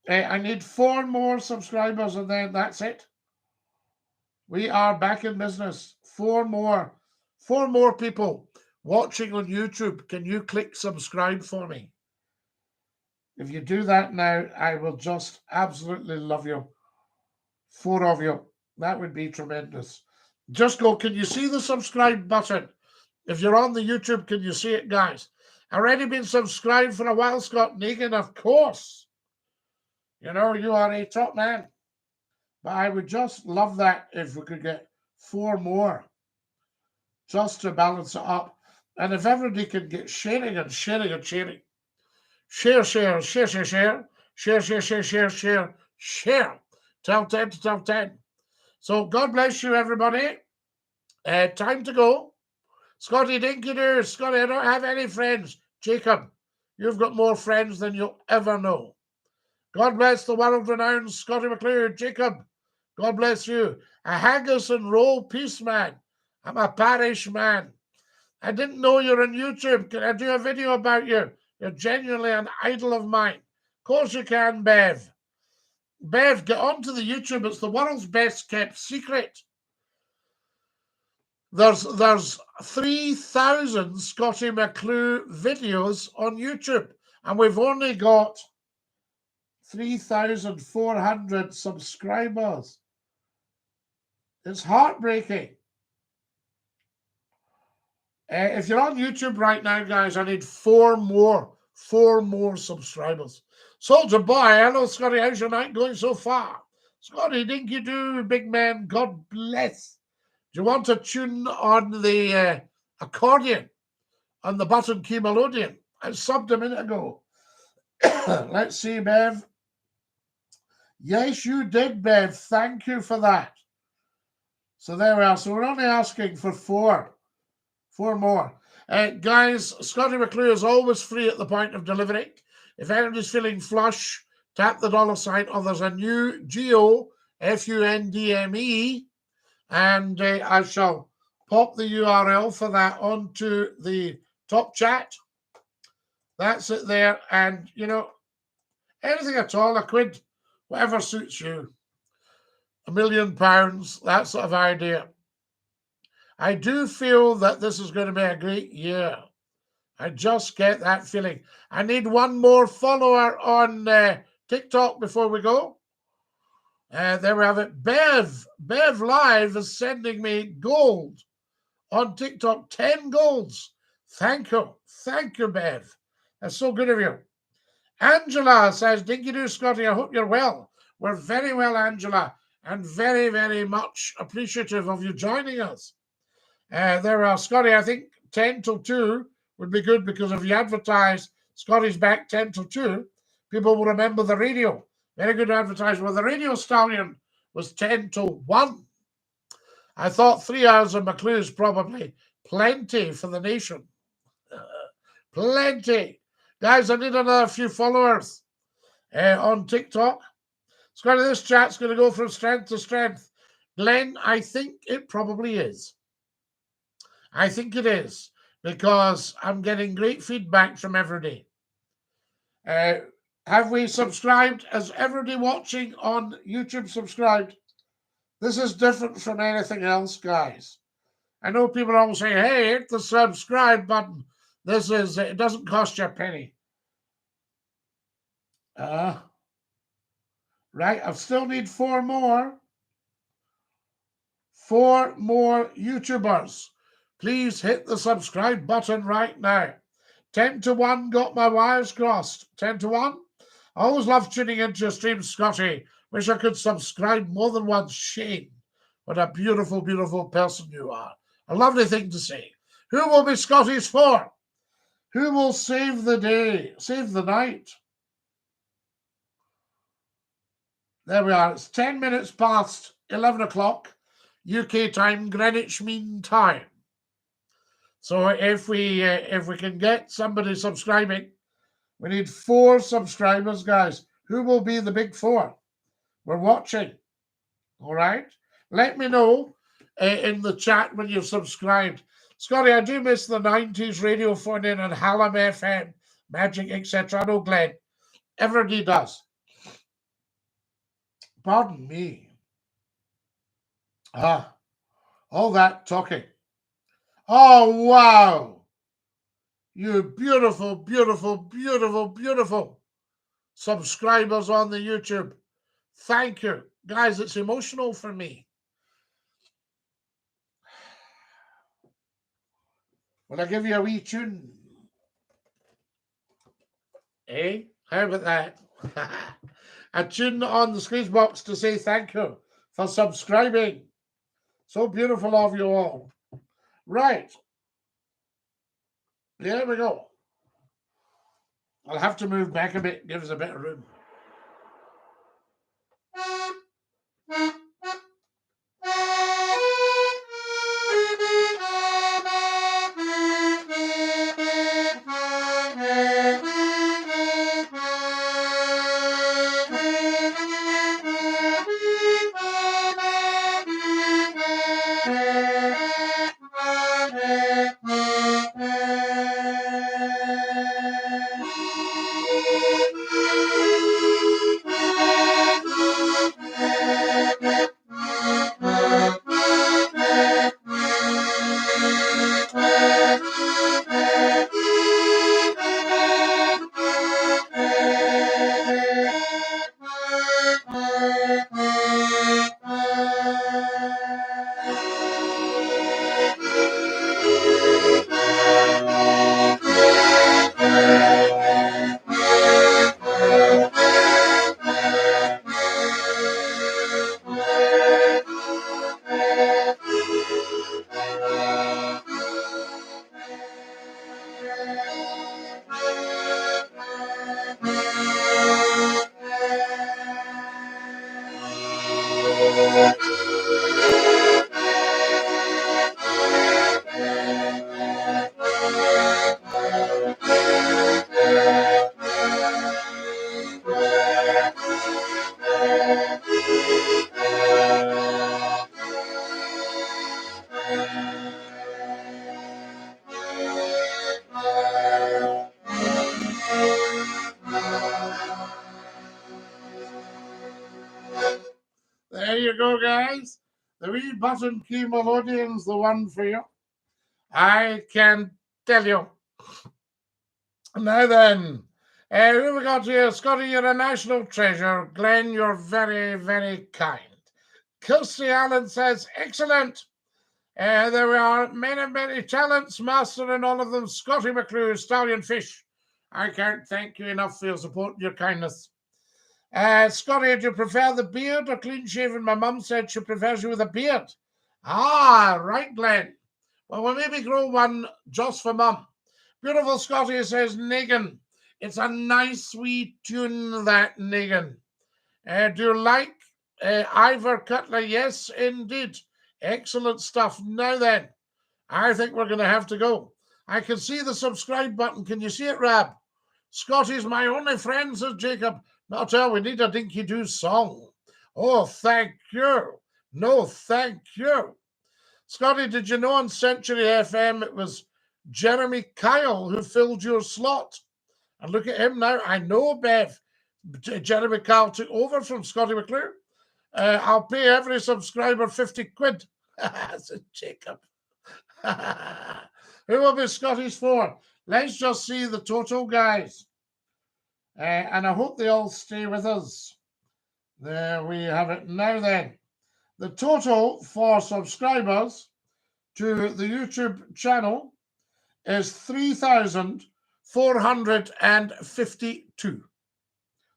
I need 4 more subscribers and then that's it. We are back in business. 4 more. 4 more people watching on YouTube. Can you click subscribe for me? If you do that now, I will just absolutely love you. 4 of you. That would be tremendous. Just go. Can you see the subscribe button? If you're on the YouTube, can you see it, guys? Already been subscribed for a while, Scott Negan, of course. You know, you are a top man. But I would just love that if we could get 4 more just to balance it up. And if everybody could get sharing and sharing and sharing. Share, share, share, share, share. Share, share, share, share, share, share. Tell 10 to tell 10. So God bless you, everybody. Time to go. Scotty Dinky-Doo. Scotty, I don't have any friends. Jacob, you've got more friends than you'll ever know. God bless the world-renowned Scotty McCLUE. Jacob, God bless you. A haggis and roll peace man. I'm a parish man. I didn't know you're on YouTube. Can I do a video about you? You're genuinely an idol of mine. Of course you can, Bev. Bev, get onto the YouTube. It's the world's best kept secret. There's 3,000 Scotty McCLUE videos on YouTube, and we've only got 3,400 subscribers. It's heartbreaking. If you're on YouTube right now, guys, I need 4 more subscribers. Soldier Boy, hello, Scotty. How's your night going so far? Scotty Dinky-Doo, big man, God bless. Do you want to tune on the accordion on the button key melodian? I subbed a minute ago. Let's see, Bev. Yes, you did, Bev. Thank you for that. So there we are. So we're only asking for four more. Guys, Scottie McClue is always free at the point of delivery. If anybody's feeling flush, tap the $sign, or there's a new GOFUNDME, and I shall pop the URL for that onto the top chat. That's it there. And, you know, anything at all, a quid, whatever suits you. £1 million, that sort of idea. I do feel that this is going to be a great year. I just get that feeling. I need one more follower on TikTok before we go. There we have it. Bev Live is sending me gold on TikTok, 10 golds. Thank you. Thank you, Bev. That's so good of you. Angela says, Dinky-Doo, Scottie, I hope you're well. We're very well, Angela, and very, very much appreciative of you joining us. There are, Scottie, I think 10 till 2 would be good, because if you advertise Scottie's back 10 till 2, people will remember the radio. Very good advertisement. Well, the Radio Stallion was 10 till 1. I thought 3 hours of McCLUE is probably plenty for the nation. Plenty. Guys, I need another few followers on TikTok. Scottie, this chat's going to go from strength to strength. Glenn, I think it probably is. I think it is, because I'm getting great feedback from everybody. Have we subscribed? Has everybody watching on YouTube subscribed? This is different from anything else, guys. I know people are always saying, hey, hit the subscribe button. This is, it doesn't cost you a penny. Right, I still need 4 more. 4 more YouTubers. Please hit the subscribe button right now. 10 to 1, got my wires crossed. 10 to 1. I always love tuning into your stream, Scottie. Wish I could subscribe more than once. Shame. What a beautiful, beautiful person you are. A lovely thing to say. Who will be Scottie's for? Who will save the day, save the night? There we are. It's 10 minutes past 11 o'clock UK time, Greenwich Mean Time. So if we can get somebody subscribing, we need 4 subscribers, guys. Who will be the big 4? We're watching. All right. Let me know in the chat when you've subscribed. Scottie, I do miss the 90s radio phone in and Hallam FM, Magic, etc. I know Glenn. Everybody does. Pardon me. All that talking. Oh, wow. You beautiful, beautiful, beautiful, beautiful subscribers on the YouTube. Thank you. Guys, it's emotional for me. Will I give you a wee tune? Eh? How about that? A tune on the squeeze box to say thank you for subscribing. So beautiful of you all. Right. There we go. I'll have to move back a bit, give us a bit of room. there you go, guys. The wee button key melodian's the one for you. I can tell you. Now then, who we got here? Scotty, you're a national treasure. Glenn, you're very, very kind. Kirsty Allen says, excellent. There are many talents, mastering all of them. Scotty McClue, Stallion Fish. I can't thank you enough for your support and your kindness. Scotty, do you prefer the beard or clean shaven? My mum said she prefers you with a beard. Ah, right, Glenn. Well, we'll maybe grow one just for mum. Beautiful Scotty says, Negan. It's a nice wee tune, that Negan. Do you like Ivor Cutler? Yes, indeed. Excellent stuff. Now then, I think we're going to have to go. I can see the subscribe button. Can you see it, Rab? Scotty's my only friend, says Jacob. Not all, we need a Dinky-Doo song. Oh, thank you. No, thank you. Scotty, did you know on Century FM it was Jeremy Kyle who filled your slot? And look at him now. I know, Bev. Jeremy Kyle took over from Scotty McClue. I'll pay every subscriber 50 quid. Said Jacob. Who will be Scotty's for? Let's just see the total, guys. And I hope they all stay with us. There we have it. Now then, the total for subscribers to the YouTube channel is 3,452.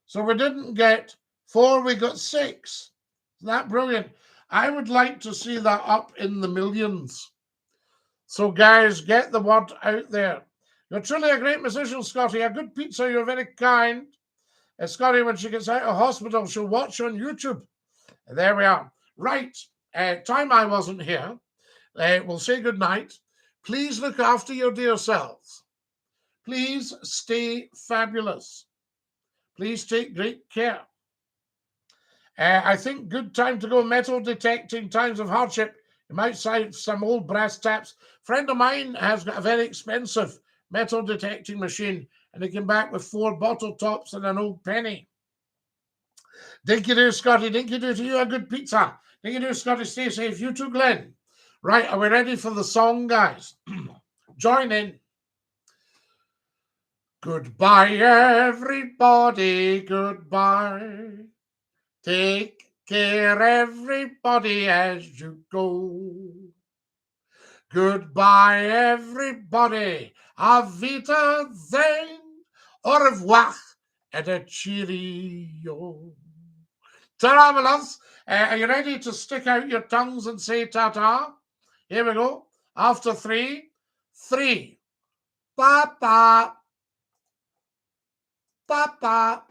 So we didn't get 4, we got 6. Isn't that brilliant? I would like to see that up in the millions. So guys, get the word out there. You're truly a great musician, Scotty. A good pizza, you're very kind. Scotty, when she gets out of hospital, she'll watch on YouTube. There we are. Right. Time I wasn't here. We'll say good night. Please look after your dear selves. Please stay fabulous. Please take great care. I think good time to go metal detecting, times of hardship. You might cite some old brass taps. Friend of mine has got a very expensive metal detecting machine, and he came back with 4 bottle tops and an old penny. Dinky-Doo, Scotty. Dinky-Doo to you, a good pizza. Dinky-Doo, Scotty, stay safe. You too, Glenn. Right, are we ready for the song, guys? Join in. Goodbye, everybody, goodbye. Take care, everybody, as you go. Goodbye, everybody. Avita then. Au revoir and a cheerio. Ta-ra, my loves. Are you ready to stick out your tongues and say ta-ta? Here we go. After 3, 3. Pa-pa. Pa-pa.